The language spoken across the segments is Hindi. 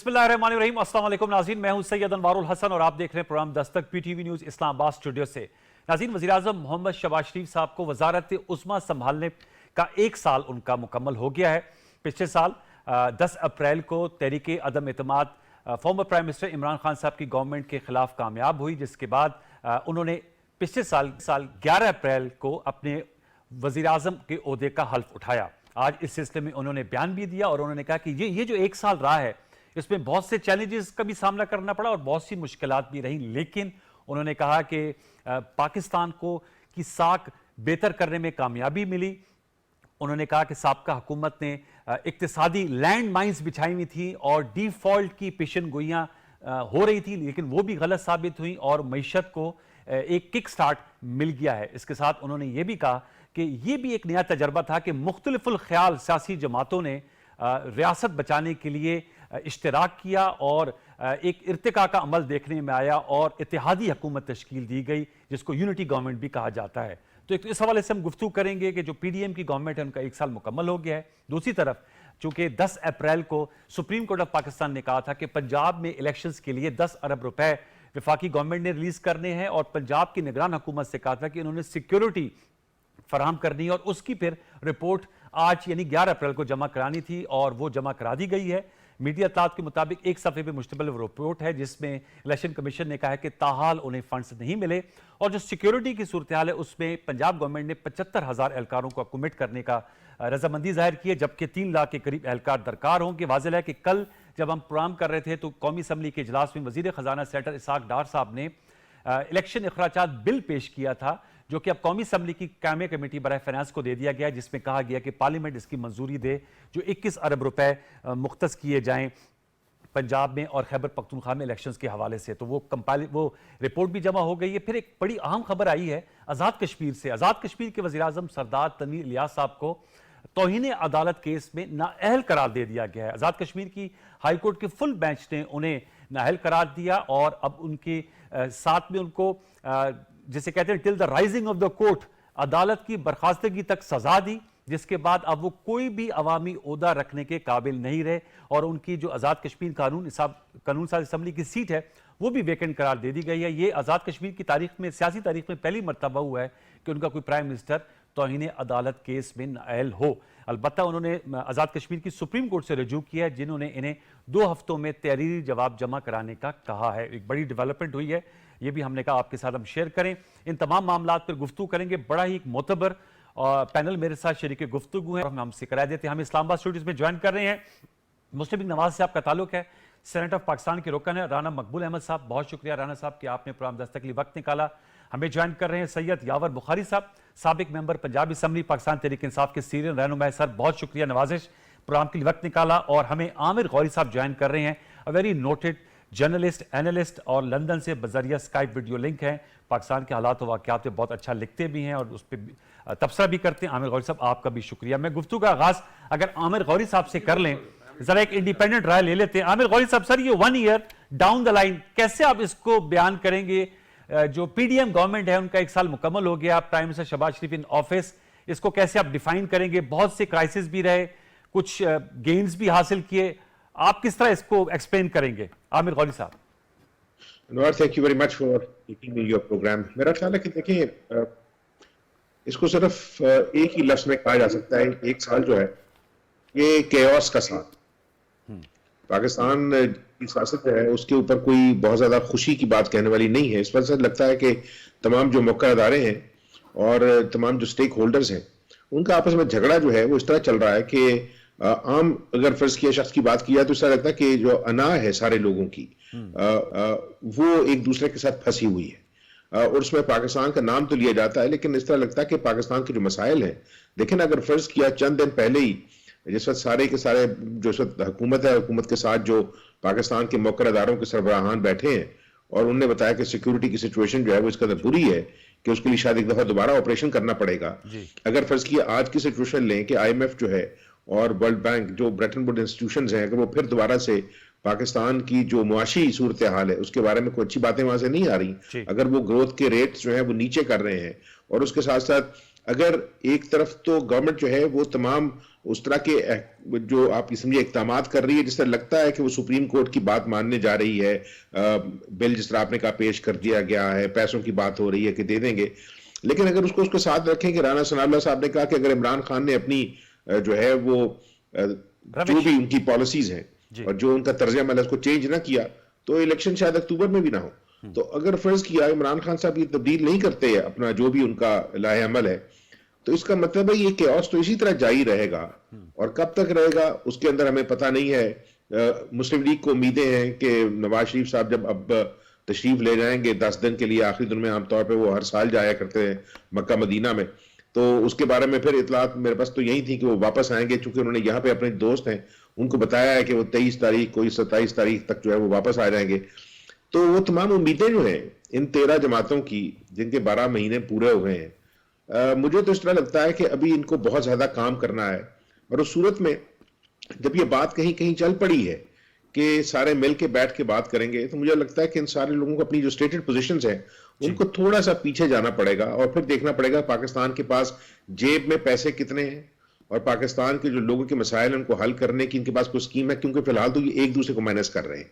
बिस्मिल्लाहिर्रहमानिर्रहीम। अस्सलाम वालेकुम नाज़रीन, मैं हूं सैयद अनवारुल हसन और आप देख रहे हैं programme Dastak PTV news Islamabad studio से। नाज़रीन, वज़ीर-ए-आज़म मोहम्मद शहबाज शरीफ साहब को वज़ारत उस्मा संभालने का 1 साल उनका मुकम्मल हो गया है। पिछले साल 10 अप्रैल को तहरीक अदम एतमाद former prime minister Imran Khan साहब की गवर्नमेंट के खिलाफ कामयाब हुई, जिसके बाद उन्होंने पिछले साल 11 अप्रैल को अपने वज़ीर-ए-आज़म के ओहदे का हल्फ उठाया। आज इस सिलसिले में उन्होंने बयान भी दिया और उन्होंने कहा कि ये जो 1 साल रहा है इसमें बहुत से चैलेंजेस का भी सामना करना पड़ा और बहुत सी मुश्किलात भी रही, लेकिन उन्होंने कहा कि पाकिस्तान को की साख बेहतर करने में कामयाबी मिली। उन्होंने कहा कि साबका हुकूमत ने इक्तिसादी लैंड माइंस बिछाई हुई थी और डिफॉल्ट की पेशन गोइयाँ हो रही थी, लेकिन वो भी गलत साबित हुई और मईशत को एक किक स्टार्ट मिल गया है। इसके साथ उन्होंने ये भी कहा कि ये भी एक नया तजर्बा था कि मुख्तलिफुल ख्याल सियासी जमातों ने रियासत बचाने के लिए इश्तराक किया और एक इर्तिका का अमल देखने में आया और इत्तेहादी हुकूमत तश्कील दी गई, जिसको यूनिटी गवर्नमेंट भी कहा जाता है। तो इस हवाले से हम गुफ्तगू करेंगे कि जो पीडीएम की गवर्नमेंट है उनका 1 साल मुकम्मल हो गया है। दूसरी तरफ चूंकि 10 अप्रैल को सुप्रीम कोर्ट ऑफ पाकिस्तान ने कहा था कि पंजाब में इलेक्शंस के लिए 10 अरब रुपए वफाकी गवर्नमेंट ने रिलीज करने हैं और पंजाब की निगरान हुकूमत से कहा था कि उन्होंने सिक्योरिटी फराहम करनी है और उसकी फिर रिपोर्ट आज यानी 11 अप्रैल को जमा करानी थी और वो जमा करा दी गई है। मीडिया इत्तलात के मुताबिक 1 सफ़े पे मुश्तमिल रिपोर्ट है जिसमें इलेक्शन कमीशन ने कहा है कि ताहाल उन्हें फंड्स नहीं मिले और जो सिक्योरिटी की सूरत हाल है उसमें पंजाब गवर्नमेंट ने 75,000 एहलकारों को कमिट करने का रजामंदी जाहिर की है, जबकि 3 लाख के करीब एहलकार दरकार होंगे। वाज़ेह है कि कल जब हम प्रोग्राम कर रहे थे तो कौमी असम्बली के इजलास में वज़ीर ख़जाना सेनेटर इसहाक डार साहब ने इलेक्शन अखराजात बिल पेश किया था, जो कि अब कौमी असम्बली की कायम कमेटी बराए फाइनेंस को दे दिया गया है, जिसमें कहा गया कि पार्लियामेंट इसकी मंजूरी दे जो 21 अरब रुपए मुख्तस किए जाएं पंजाब में और खैबर पख्तूनख्वा में इलेक्शंस के हवाले से। तो वो रिपोर्ट भी जमा हो गई है। फिर एक बड़ी अहम खबर आई है आज़ाद कश्मीर से। आज़ाद कश्मीर के वज़ीर-ए-आज़म सरदार तनवीर इलियास साहब को तौहीन अदालत केस में नाअहल करार दे दिया गया है। आज़ाद कश्मीर की हाई कोर्ट के फुल बेंच ने उन्हें नाअहल करार दिया और अब उनके साथ में उनको जिसे कहते हैं till the rising of the court अदालत की बर्खास्तगी तक सजा दी, जिसके बाद अब वो कोई भी अवामी ओहदा रखने के काबिल नहीं रहे और उनकी जो आज़ाद कश्मीर कानून साज असम्बली की सीट है वो भी वेकेंट करार दे दी गई है। ये आज़ाद कश्मीर की तारीख में, सियासी तारीख में पहली मरतबा हुआ है कि उनका कोई प्राइम मिनिस्टर तौहीन अदालत केस में नाअहल हो। अलबत्ता उन्होंने आज़ाद कश्मीर की सुप्रीम कोर्ट से रजू किया है, जिन्होंने इन्हें 2 हफ्तों में तहरीरी जवाब जमा कराने का कहा है। एक बड़ी डेवलपमेंट हुई है, ये भी हमने कहा आपके साथ हम शेयर करें। इन तमाम मामलात पर गुफ्तगू करेंगे। बड़ा ही एक मोतबर और पैनल मेरे साथ शरीक गुफ्तगू है, हमसे कराया देते हैं। हम इस्लामाबाद स्टूडियोज में ज्वाइन कर रहे हैं। मुस्लिम नवाज से आपका ताल्लुक है, सेनेट ऑफ पाकिस्तान के रुकन है राना मकबूल अहमद साहब। बहुत शुक्रिया राना साहब कि आपने प्रोग्राम दस्तक के लिए वक्त निकाला। हमें ज्वाइन कर रहे हैं सैयद यावर बुखारी साहब, साबिक मेंबर पंजाब असम्बली पाकिस्तान तहरीक इंसाफ के सीनियर रहनुमा है। सर बहुत शुक्रिया नवाजिश, प्रोग्राम के लिए वक्त निकाला। और हमें आमिर गौरी साहब ज्वाइन कर रहे हैं, a very noted journalist, analyst और लंदन से बजरिया स्काइप वीडियो लिंक है। पाकिस्तान के हालात व वाक़यात पे बहुत अच्छा लिखते भी हैं और उस पर तबसरा भी करते हैं। आमिर गौरी साहब आपका भी शुक्रिया। मैं गुफ्तगू का आगाज़ अगर आमिर गौरी साहब से कर लें, जरा एक इंडिपेंडेंट राय ले लेते हैं। आमिर गौरी साहब, सर ये 1 ईयर डाउन द लाइन कैसे आप इसको बयान करेंगे? जो पीडीएम गवर्नमेंट है उनका 1 साल मुकम्मल हो गया, prime minister Shahbaz Sharif in office, इसको कैसे आप डिफाइन करेंगे? बहुत से क्राइसिस भी रहे, कुछ गेन्स भी हासिल किए, आप किस तरह इसको एक्सप्लेन करेंगे? आमिर गौरी साहब। Thank you very much for taking me your programme. मेरा ख्याल है कि देखिए इसको सिर्फ एक ही लफ्ज में कहा जा सकता है, 1 साल जो है ये केओस का साल। पाकिस्तान की सियासत जो है उसके ऊपर कोई बहुत ज्यादा खुशी की बात कहने वाली नहीं है। इस वजह से लगता है कि तमाम जो मौका अदारे हैं और तमाम जो स्टेक होल्डर्स हैं उनका आपस में झगड़ा जो है वो इस तरह चल रहा है कि आम अगर फर्ज किया शख्स की बात की जाए तो ऐसा लगता है कि जो अना है सारे लोगों की वो एक दूसरे के साथ फंसी हुई है और उसमें पाकिस्तान का नाम तो लिया जाता है, लेकिन इस तरह लगता है कि पाकिस्तान के जो मसाइल हैं, देखें अगर फर्ज किया चंद दिन पहले ही जिस वक्त सारे के सारे जो इस वक्त हुकूमत है, हुकूमत के साथ जो पाकिस्तान के मौकर अदारों के सरबराहान बैठे हैं और उन्होंने बताया कि सिक्योरिटी की सिचुएशन जो है वो इस कदर बुरी है कि उसके लिए शायद एक दफा दोबारा ऑपरेशन करना पड़ेगा। अगर फर्ज किया आज की सिचुएशन लें कि IMF जो है और वर्ल्ड बैंक जो ब्रेटन वुड इंस्टीट्यूशंस हैं, अगर वो फिर दोबारा से पाकिस्तान की जो मुआशी सूरत हाल है उसके बारे में कोई अच्छी बातें वहां से नहीं आ रही, अगर वो ग्रोथ के रेट्स जो है वो नीचे कर रहे हैं और उसके साथ साथ अगर एक तरफ तो गवर्नमेंट जो है वो तमाम उस तरह के जो आप समझिए इक़दामात कर रही है, जिस तरह लगता है कि वो सुप्रीम कोर्ट की बात मानने जा रही है, बिल जिस तरह आपने कहा पेश कर दिया गया है, पैसों की बात हो रही है कि दे देंगे, लेकिन अगर उसको उसके साथ रखें कि राना सनाउल्लाह साहब ने कहा कि अगर इमरान खान ने अपनी जो है वो जो भी उनकी पॉलिसीज हैं और जो उनका तर्ज अमल है उसको चेंज ना किया तो इलेक्शन शायद अक्टूबर में भी ना हो। तो अगर फर्ज किया इमरान खान साहब ये तब्दील नहीं करते अपना जो भी उनका लाहे अमल है, तो इसका मतलब है ये केओस तो इसी तरह जारी रहेगा, और कब तक रहेगा उसके अंदर हमें पता नहीं है। मुस्लिम लीग को उम्मीदें हैं कि नवाज शरीफ साहब जब अब तशरीफ ले जाएंगे 10 दिन के लिए, आखिरी दिन में आमतौर पर वो हर साल जाया करते हैं मक्का मदीना में, तो उसके बारे में फिर इतलात मेरे पास तो यही थी कि वो वापस आएंगे, चूंकि उन्होंने यहाँ पे अपने दोस्त हैं उनको बताया है कि वो 23 तारीख कोई 27 तारीख तक जो है वो वापस आ जाएंगे। तो वो तमाम उम्मीदें जो हैं इन 13 जमातों की जिनके 12 महीने पूरे हुए हैं, मुझे तो इस तरह लगता है कि अभी इनको बहुत ज्यादा काम करना है। और उस सूरत में जब ये बात कहीं कहीं चल पड़ी है कि सारे मिल के बैठ के बात करेंगे, तो मुझे लगता है कि इन सारे लोगों को अपनी जो स्टेटेड पोजीशंस हैं उनको थोड़ा सा पीछे जाना पड़ेगा और फिर देखना पड़ेगा पाकिस्तान के पास जेब में पैसे कितने हैं और पाकिस्तान के जो लोगों के मसाइल उनको हल करने की इनके पास कोई स्कीम है, क्योंकि फिलहाल तो ये एक दूसरे को मैनेज कर रहे हैं।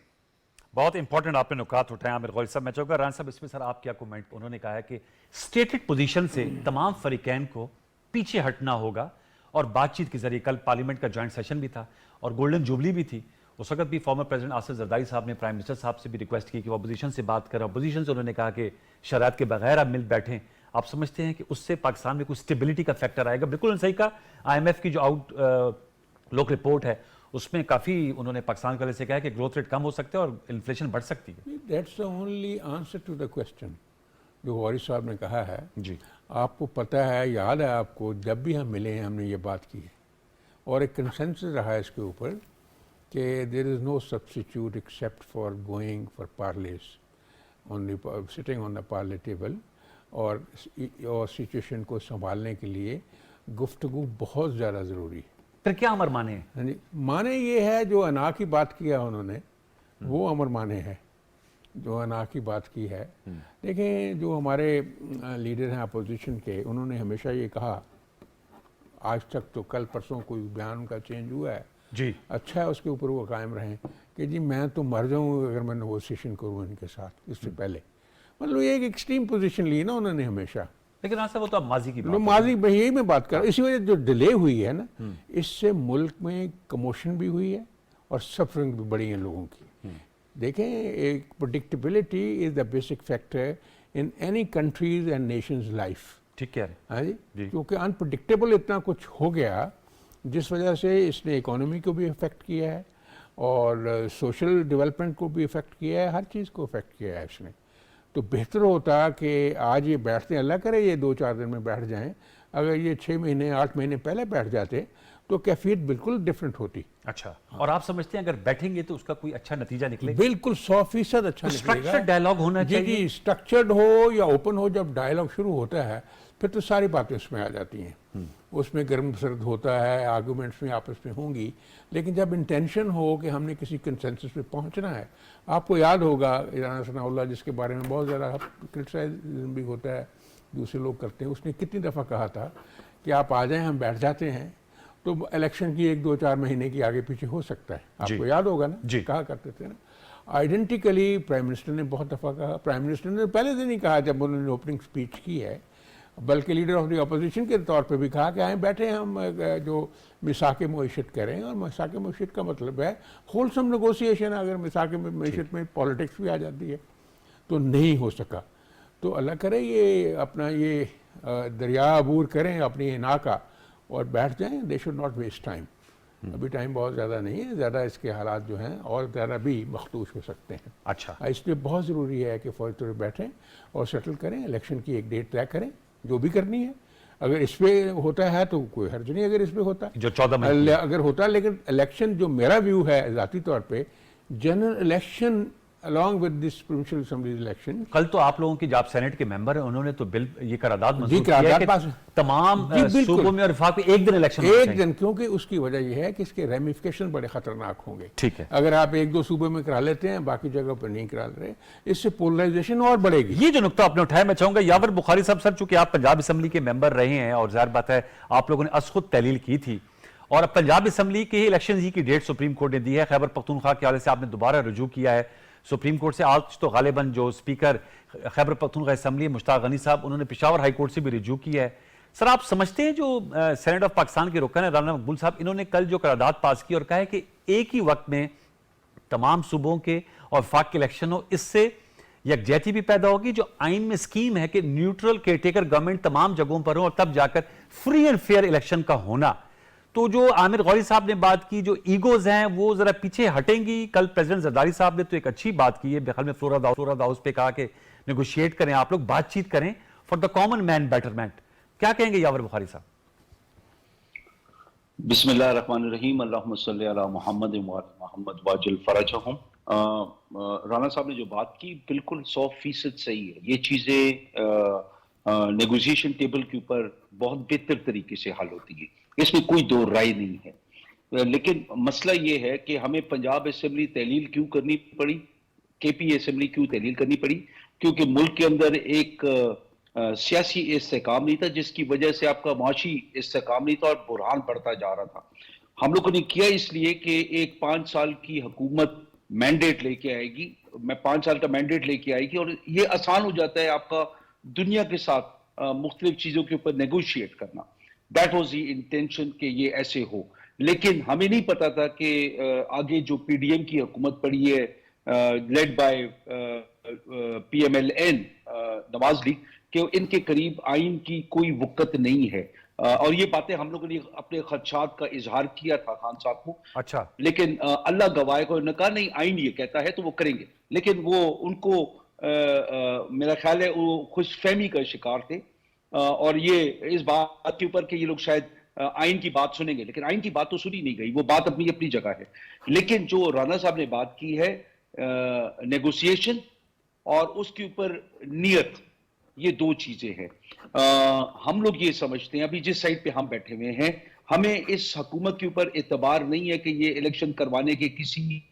बहुत इंपॉर्टेंट आपने नुकात उठाया आमिर गौरी साहब। मैं चाहूंगा राना साहब इसमें सर आप क्या कमेंट। उन्होंने कहा है कि स्टेटेड पोजीशन से तमाम फरीकैन को पीछे हटना होगा और बातचीत के जरिए, कल पार्लियामेंट का जॉइंट सेशन भी था और गोल्डन जुबली भी थी, उस वक्त भी फॉर्मर प्रेसिडेंट आसिफ जरदारी साहब ने प्राइम मिनिस्टर साहब से भी रिक्वेस्ट की कि वो अपोजिशन से बात करें। अपोजिशन से उन्होंने कहा कि शरात के बगैर आप मिल बैठें। आप समझते हैं कि उससे पाकिस्तान में कुछ स्टेबिलिटी का फैक्टर आएगा? बिल्कुल सही कहा। IMF की जो आउटलुक रिपोर्ट है उसमें काफी उन्होंने पाकिस्तान के से कहा है कि ग्रोथ रेट कम हो सकते हैं और इन्फ्लेशन बढ़ सकती है। That's the only answer to the question जो गौरी साहब ने कहा है। जी, आपको पता है, याद है आपको, जब भी हम मिले हैं हमने ये बात की है और एक कंसेंसस रहा है इसके ऊपर कि there is no substitute except for going for parleys on the sitting on the parley table, और सिचुएशन को संभालने के लिए गुफ्तगू बहुत ज़्यादा ज़रूरी है। फिर क्या अमर माने हैं? हाँ जी, माने ये है जो अना की बात किया उन्होंने वो अमर माने है, जो अना की बात की है। देखें जो हमारे लीडर हैं अपोजिशन के, उन्होंने हमेशा ये कहा, आज तक तो कल परसों कोई बयान उनका चेंज हुआ है जी, अच्छा है, उसके ऊपर वो कायम रहें कि जी मैं तो मर जाऊँ अगर मैं नेगोशिएशन करूँ इनके साथ। इससे पहले मतलब ये एक एक्सट्रीम पोजीशन ली ना उन्होंने हमेशा। लेकिन राना साहब वो तो अब माजी की बात लो माजी में यही मैं बात कर रहा हूँ। इसी वजह जो डिले हुई है ना, इससे मुल्क में कमोशन भी हुई है और सफरिंग भी बढ़ी है लोगों की। देखें, एक predictability is the basic factor in any countries and Nations life. ठीक कह रहे हैं। हाँ जी, क्योंकि अनप्रेडिक्टेबल इतना कुछ हो गया जिस वजह से इसने इकोनॉमी को भी इफ़ेक्ट किया है और सोशल डेवलपमेंट को भी इफ़ेक्ट किया है, हर चीज़ को इफ़ेक्ट किया है इसने। तो बेहतर होता कि आज ये बैठते, अल्लाह करे ये 2-4 दिन में बैठ जाएं, अगर ये 6 महीने 8 महीने पहले बैठ जाते तो कैफियत बिल्कुल डिफरेंट होती। अच्छा, और आप समझते हैं अगर बैठेंगे तो उसका कोई अच्छा नतीजा निकलेगा? बिल्कुल 100% अच्छा निकलेगा। स्ट्रक्चर्ड डायलॉग होना जी चाहिए। जी, स्ट्रक्चर्ड हो या ओपन हो, जब डायलॉग शुरू होता है फिर तो सारी बातें उसमें आ जाती हैं। उसमें गर्म सर्द होता है, आर्गूमेंट्स में आपस में होंगी, लेकिन जब इंटेंशन हो कि हमने किसी कंसेंसस पे पहुंचना है। आपको याद होगा राना सनाउल्लाह, जिसके बारे में बहुत ज़्यादा क्रिटिसाइज़ भी होता है, दूसरे लोग करते हैं, उसने कितनी दफ़ा कहा था कि आप आ जाएं, हम बैठ जाते हैं, तो इलेक्शन की 1-2-4 महीने की आगे पीछे हो सकता है। आपको याद होगा ना जी, कहा करते थे ना। आइडेंटिकली प्राइम मिनिस्टर ने बहुत दफ़ा कहा, प्राइम मिनिस्टर ने पहले दिन ही कहा जब उन्होंने ओपनिंग स्पीच की है, बल्कि लीडर ऑफ द अपोजिशन के तौर पे भी कहा कि आए बैठे हम जो मिसाक मईशत करें। और मिसाक मईशत का मतलब है होलसम नेगोशिएशन। अगर मिसाक मईशत में पॉलिटिक्स भी आ जाती है तो नहीं हो सका, तो अल्लाह करे ये अपना ये दरिया अबूर करें अपनी हिना का और बैठ जाएं। They should not waste time. अभी टाइम बहुत ज़्यादा नहीं है, ज़्यादा इसके हालात जो हैं और ज़्यादा भी मखदूश हो सकते हैं। अच्छा, इसलिए बहुत ज़रूरी है कि फौरी तौर पर बैठें और सेटल करें, इलेक्शन की एक डेट तय करें जो भी करनी है। अगर इस पे होता है तो कोई हर्ज नहीं, अगर इस पे होता जो 14 मई अगर होता। लेकिन इलेक्शन, जो मेरा व्यू है ज़ाती तौर पे, general election along with this provincial assembly election, कल तो आप लोगों की जो आप सेनेट के मेंबर हैं उन्होंने तो बिल ये करारदाद मंजूर जी, किया है करारदाद कि पास तमाम जी, बिल्कुल। सूबों में और वफाक में एक दिन इलेक्शन होना एक चाहिए। दिन, क्योंकि उसकी वजह यह है कि इसके रेमिफिकेशन बड़े खतरनाक होंगे। ठीक है। अगर आप एक दो सूबे में करा लेते हैं, बाकी जगह पर नहीं करा रहे, इससे पोलराइजेशन और बढ़ेगी। ये जो नुकता आपने उठाया, मैं चाहूंगा यावर बुखारी साहब, सर चूंकि आप पंजाब असम्बली के मेंबर रहे हैं और जाहिर बात है आप लोगों ने असखुद तहलील की थी, और अब पंजाब असम्बली के इलेक्शन ही की डेट सुप्रीम कोर्ट ने दी है। खैबर पख्तूनख्वा के हवाले से आपने दोबारा रुजू किया है सुप्रीम कोर्ट से। आज तो गालिबन जो स्पीकर खैबर पख्तूनख्वा असम्बली मुश्ताक गनी साहब, उन्होंने पेशावर हाई कोर्ट से भी रुजू किया है। सर आप समझते हैं जो सेनेट ऑफ पाकिस्तान के रुकन है राना मकबूल साहब, इन्होंने कल जो करारदाद पास की और कहा है कि एक ही वक्त में तमाम सूबों के और वफाक के इलेक्शन हो, इससे यकजहती भी पैदा होगी। जो आइन में स्कीम है कि न्यूट्रल केयरटेकर गवर्नमेंट तमाम जगहों पर हो और तब जाकर फ्री एंड फेयर इलेक्शन का होना। तो जो आमिर गौरी साहब ने बात की, जो ईगोज हैं वो जरा पीछे हटेंगी। कल प्रेसिडेंट जरदारी साहब ने तो एक अच्छी बात की है, बेखल में फ्लोरा हाउस पे कहा कि नेगोशिएट करें, आप लोग बातचीत करें for the common man betterment. क्या कहेंगे यावर बुखारी साहब? बिस्मिल्लाहिर्रहमानिर्रहीम, अल्लाहुम्मा सल्ली अला मुहम्मद व अला मुहम्मद वाजिल फरजहुम। राना साहब ने जो बात की बिल्कुल 100% सही है। ये चीजें नेगोशिएशन टेबल के ऊपर बहुत बेहतर तरीके से हल होती है, इसमें कोई दो राय नहीं है। लेकिन मसला ये है कि हमें पंजाब असेंबली तहलील क्यों करनी पड़ी, केपी असेंबली क्यों तहलील करनी पड़ी? क्योंकि मुल्क के अंदर एक सियासी इस्तेहकाम नहीं था, जिसकी वजह से आपका माशी इस्तेहकाम नहीं था और बुरहान बढ़ता जा रहा था। हम लोगों ने किया इसलिए कि एक 5 साल की हुकूमत मैंडेट लेके आएगी, मैं 5 साल का मैंडेट लेके आएगी और ये आसान हो जाता है आपका दुनिया के साथ मुख्तलिफ चीजों के ऊपर नेगोशिएट करना। दैट वॉज द इंटेंशन कि ये ऐसे हो। लेकिन हमें नहीं पता था कि आगे जो पीडीएम की हुकूमत पड़ी है led by PMLN Nawaz league, कि इनके करीब आइन की कोई वक़्त नहीं है। और ये बातें हम लोगों ने अपने खदशात का इजहार किया था खान साहब को। अच्छा। लेकिन अल्लाह गवाह को उन्होंने कहा नहीं, आइन ये कहता है तो वो करेंगे। लेकिन वो उनको मेरा ख्याल है वो खुशफहमी का शिकार थे और ये इस बात के ऊपर कि ये लोग शायद आइन की बात सुनेंगे, लेकिन आइन की बात तो सुनी नहीं गई। वो बात अपनी अपनी जगह है। लेकिन जो राना साहब ने बात की है नेगोशिएशन और उसके ऊपर नियत, ये दो चीजें हैं। हम लोग ये समझते हैं, अभी जिस साइड पे हम बैठे हुए हैं, हमें इस हुकूमत के ऊपर एतबार नहीं है कि ये इलेक्शन करवाने के किसी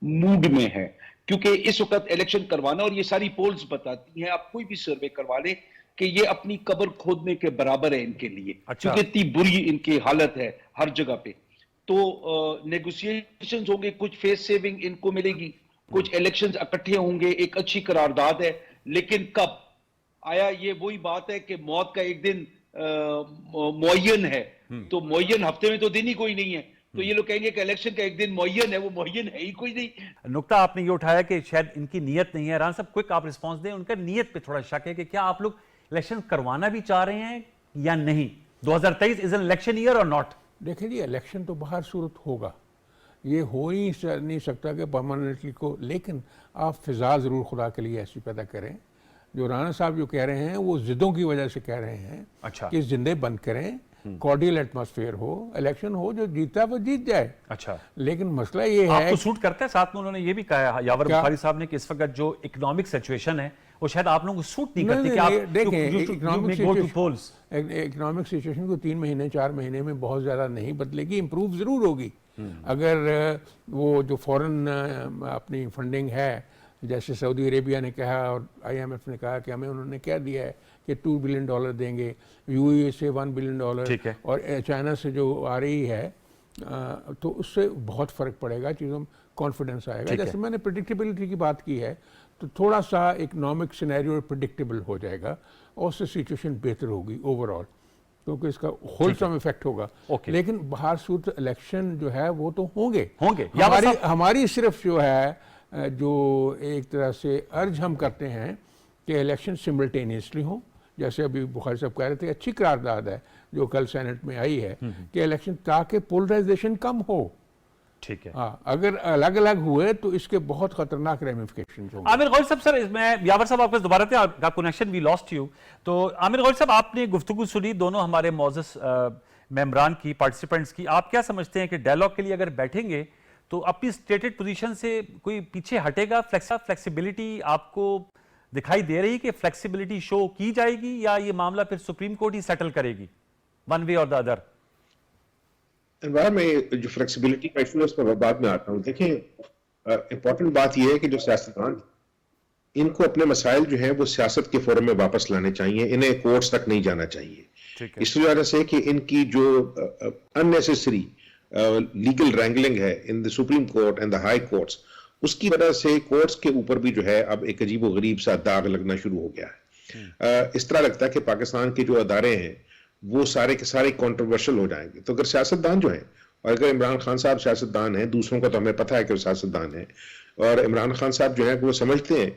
मूड में है, क्योंकि इस वक्त इलेक्शन करवाना, और ये सारी पोल्स बताती हैं, आप कोई भी सर्वे करवा लें, कि ये अपनी कब्र खोदने के बराबर है इनके लिए। अच्छा। क्योंकि इतनी बुरी इनकी हालत है हर जगह पे। तो नेगोशिएशंस होंगे, कुछ फेस सेविंग इनको मिलेगी, कुछ इलेक्शंस इकट्ठे होंगे, एक अच्छी करारदाद है। लेकिन कब आया, ये वही बात है कि मौत का एक दिन मुअय्यन है, तो मुअय्यन हफ्ते में तो दिन ही कोई नहीं है। तो ये लोग कहेंगे कि इलेक्शन का एक दिन मुअय्यन है, वो मुअय्यन है ही कोई नहीं। नुकता आपने ये उठाया कि शायद इनकी नीयत नहीं है। राना साहब क्विक आप रिस्पांस दें, उनका नीयत पे थोड़ा शक है कि क्या आप लोग इलेक्शन करवाना भी चाह रहे हैं या नहीं? 2023 इज एन इलेक्शन ईयर और नॉट? देखिए जी, इलेक्शन तो बाहर सूरत होगा, ये हो ही नहीं सकता कि परमानेंटली को, लेकिन आप फिजा ज़रूर खुदा के लिए ऐसी पैदा करें। जो राना साहब जो कह रहे हैं वो जिद्दों की वजह से कह रहे हैं। अच्छा। कि जिंदे बंद करें, कॉर्डियल एटमॉस्फेयर हो, इलेक्शन हो, जो जीता है वो जीत जाए। अच्छा। लेकिन मसला ये है, आपको सूट करता है? साथ में उन्होंने ये भी कहा यावर बुखारी साहब ने कि इस वक्त जो इकोनॉमिक सिचुएशन है वो शायद आप लोगों को सूट नहीं करती कि आप देखें इकोनॉमिक सिचुएशन को 3 महीने 4 महीने में बहुत ज़्यादा नहीं बदलेगी, इम्प्रूव ज़रूर होगी। अगर वो जो फॉरेन अपनी फंडिंग है, जैसे सऊदी अरेबिया ने कहा और IMF ने कहा कि हमें, उन्होंने क्या दिया है कि $2 बिलियन देंगे, UAE से $1 बिलियन, और चाइना से जो आ रही है तो उससे बहुत फ़र्क पड़ेगा, चीज़ों में कॉन्फिडेंस आएगा। जैसे मैंने प्रेडिक्टेबिलिटी की बात की है, तो थोड़ा सा इकोनॉमिक सिनेरियो प्रेडिक्टेबल हो जाएगा और उससे सिचुएशन बेहतर होगी ओवरऑल, क्योंकि इसका होलसम इफेक्ट होगा। लेकिन बाहर सूरत इलेक्शन जो है वो तो होंगे। हमारी सिर्फ जो है, जो एक तरह से अर्ज हम करते हैं कि इलेक्शन सिमल्टेनियसली हो, जैसे अभी बुखारी साहब कह रहे थे, अच्छी करारदाद है जो कल सेनेट में आई है कि इलेक्शन, ताकि पोलराइजेशन कम हो। ठीक है। हाँ, अगर अलग अलग हुए तो इसके बहुत खतरनाक रेमिफिकेशंस होंगे। आमिर गौरी साहब, सर इसमें यावर साहब आपके दोबारा थे, आपका कनेक्शन वी लॉस्ट यू। तो आमिर गौरी साहब, आपने गुफ्तगू सुनी दोनों हमारे मौजूद मेंबरान की, पार्टिसिपेंट्स की। आप क्या समझते हैं कि डायलॉग के लिए अगर बैठेंगे तो अपनी स्टेटेड पोजीशन से कोई पीछे हटेगा? फ्लेक्सिबिलिटी आपको दिखाई दे रही कि फ्लेक्सिबिलिटी शो की जाएगी, या ये मामला फिर सुप्रीम कोर्ट ही सेटल करेगी वन वे और द अदर? में जो फ्लेक्सिबिलिटी का इशू है उस पर बाद में आता हूं। देखिए, इंपॉर्टेंट बात यह है कि जो सियासतदान, इनको अपने मसाइल जो है वो सियासत के फोरम में वापस लाने चाहिए, इन्हें कोर्ट्स तक नहीं जाना चाहिए। इस वजह से कि इनकी जो अननेसेसरी लीगल रैंगलिंग है in the supreme court and the high courts, उसकी वजह से कोर्ट्स के ऊपर भी जो है अब एक अजीबो गरीब सा दाग लगना शुरू हो गया है। इस तरह लगता है कि पाकिस्तान के जो अदारे हैं वो सारे के सारे कंट्रोवर्शियल हो जाएंगे। तो अगर सियासतदान जो है, और अगर इमरान खान साहब सियासतदान हैं, दूसरों का तो हमें पता है कि वो सियासतदान है, और इमरान खान साहब जो है वो समझते हैं,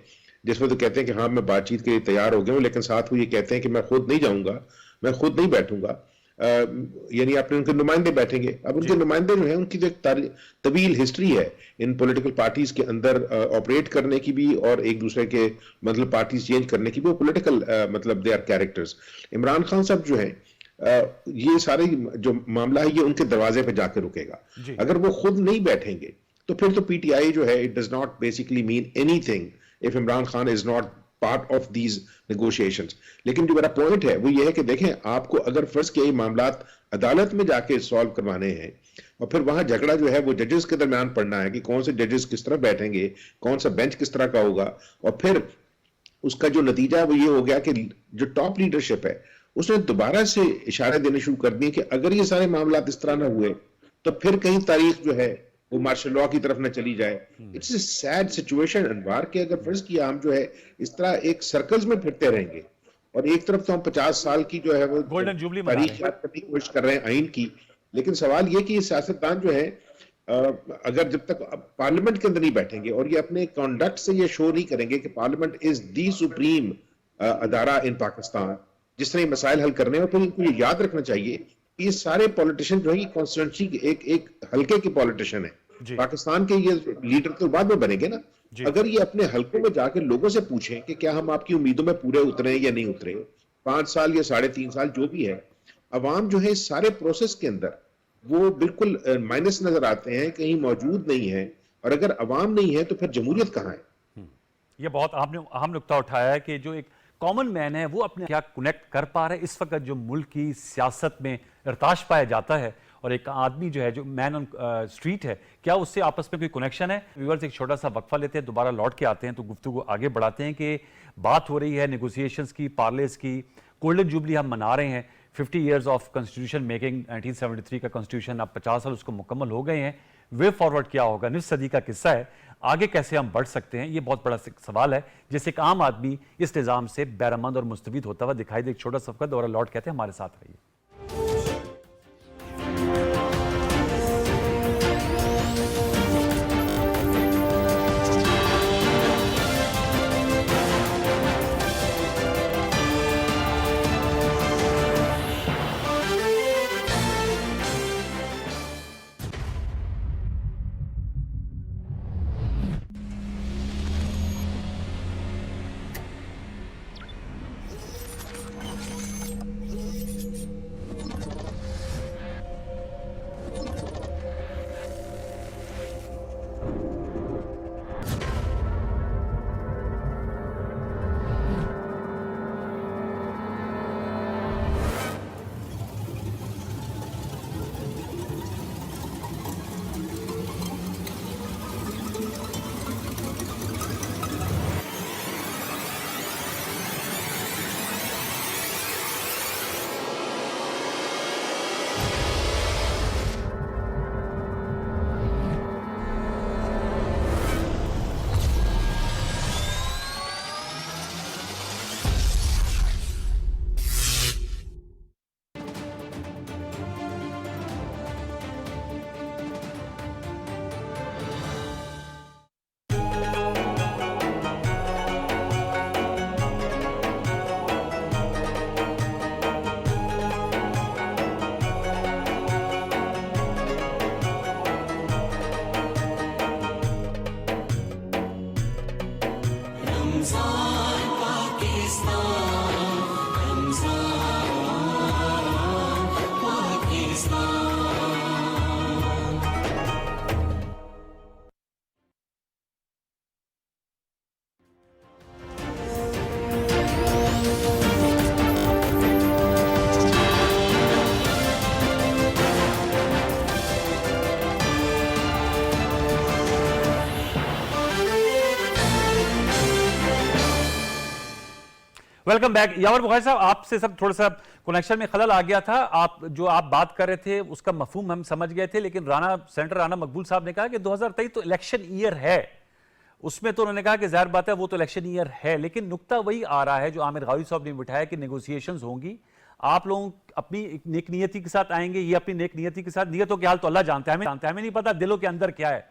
जिसमें तो कहते हैं कि हाँ मैं बातचीत के लिए तैयार हो गया हूँ, लेकिन साथ वो ये कहते हैं कि मैं खुद नहीं जाऊंगा, मैं खुद नहीं बैठूंगा, यानी अपने उनके नुमाइंदे बैठेंगे। अब उनके नुमाइंदे जो है उनकी जो एक तवील हिस्ट्री है इन पॉलिटिकल पार्टीज के अंदर ऑपरेट करने की भी, और एक दूसरे के मतलब पार्टीज चेंज करने की भी, वो पॉलिटिकल मतलब they are characters. Imran Khan साहब जो है ये सारे जो मामला है ये उनके दरवाजे पे जाकर रुकेगा। अगर वो खुद नहीं बैठेंगे तो फिर तो पीटीआई जो है it does not basically mean anything if Imran Khan is not part of these negotiations. लेकिन जो मेरा पॉइंट है वो ये है कि देखें, आपको अगर फर्ज के मामला अदालत में जाके सॉल्व करवाने हैं और फिर वहां झगड़ा जो है वो जजेस के दरमियान पड़ना है कि कौन से जजेस किस तरह बैठेंगे, कौन सा बेंच किस तरह का होगा, और फिर उसका जो नतीजा वो ये हो गया कि जो टॉप लीडरशिप है उसने दोबारा से इशारे देने शुरू कर दिए कि अगर ये सारे मामला इस तरह ना हुए तो फिर कहीं तारीख जो है वो मार्शल लॉ की तरफ न चली जाए। इट्स ए सैड सिचुएशन अनवार के, अगर फर्ज किया हम जो है इस तरह एक सर्कल्स में फिरते रहेंगे और एक तरफ तो हम 50 साल की जो है वो गोल्डन जुबली तारीख याद करने की कोशिश कर रहे हैं आइन की, लेकिन सवाल ये कि ये सियासतदान जो है अगर जब तक पार्लियामेंट के अंदर नहीं बैठेंगे और ये अपने कॉन्डक्ट से ये शो नहीं करेंगे कि पार्लियामेंट इज दी सुप्रीम अदारा इन पाकिस्तान जिस तरह मसाइल हल करने हैं, और फिर इनको ये याद रखना चाहिए कि ये सारे पॉलिटिशियन जो है कॉन्स्टिट्यूंसी के एक हल्के के पॉलिटिशियन है। पाकिस्तान के ये लीडर तो बाद में बनेंगे ना। अगर ये अपने हल्कों में जाकर लोगों से पूछें कि क्या हम आपकी उम्मीदों में पूरे उतरे या नहीं उतरे, 5 साल या 3.5 साल जो भी है, अवाम जो है इस सारे प्रोसेस के अंदर वो बिल्कुल माइनस नजर आते हैं, कहीं मौजूद नहीं है, और अगर अवाम नहीं है तो फिर जमहूरियत कहाँ है? ये बहुत आपने अहम नुक्ता उठाया है कि जो एक कॉमन मैन है वो अपने क्या कनेक्ट कर पा रहे हैं इस वक्त जो मुल्क की सियासत में इरताश पाया जाता है, और एक आदमी जो है जो मैन ऑन स्ट्रीट है, क्या उससे आपस में कोई कनेक्शन है? व्यूअर्स, एक छोटा सा वक्फा लेते हैं, दोबारा लौट के आते हैं तो गुफ्तगू आगे बढ़ाते हैं कि बात हो रही है नेगोशिएशंस की, पार्लेस की। गोल्डन जुबली हम मना रहे हैं, 50 ईयर्स ऑफ कॉन्स्टिट्यूशन मेकिंग, 1973 का कॉन्स्टिट्यूशन, अब 50 साल उसको मुकम्मल हो गए हैं। वे फॉरवर्ड क्या होगा? निस्फ सदी का किस्सा है, आगे कैसे हम बढ़ सकते हैं, ये बहुत बड़ा सवाल है जिससे एक आम आदमी इस निज़ाम से बैरमंद और मुस्तफीद होता हुआ दिखाई दे। एक छोटा सा वक्त, दोबारा लौट कहते हैं, हमारे साथ रहिए। Welcome back. यावर बुखारी साहब, आपसे सब थोड़ा सा कनेक्शन में खलल आ गया था। आप बात कर रहे थे उसका मफहूम हम समझ गए थे, लेकिन सेनेटर राना मकबूल साहब ने कहा कि 2023 तो इलेक्शन ईयर है। उसमें तो उन्होंने कहा कि जाहिर बात है वो तो इलेक्शन ईयर है, लेकिन नुक्ता वही आ रहा है जो आमिर गावी साहब ने बिठाया कि नेगोशिएशंस होंगी, आप लोग अपनी नेक नियति के साथ आएंगे, ये अपनी नेक नियति के साथ, नियतों के हाल तो अल्लाह जानता है, हमें नहीं पता दिलों के अंदर क्या है।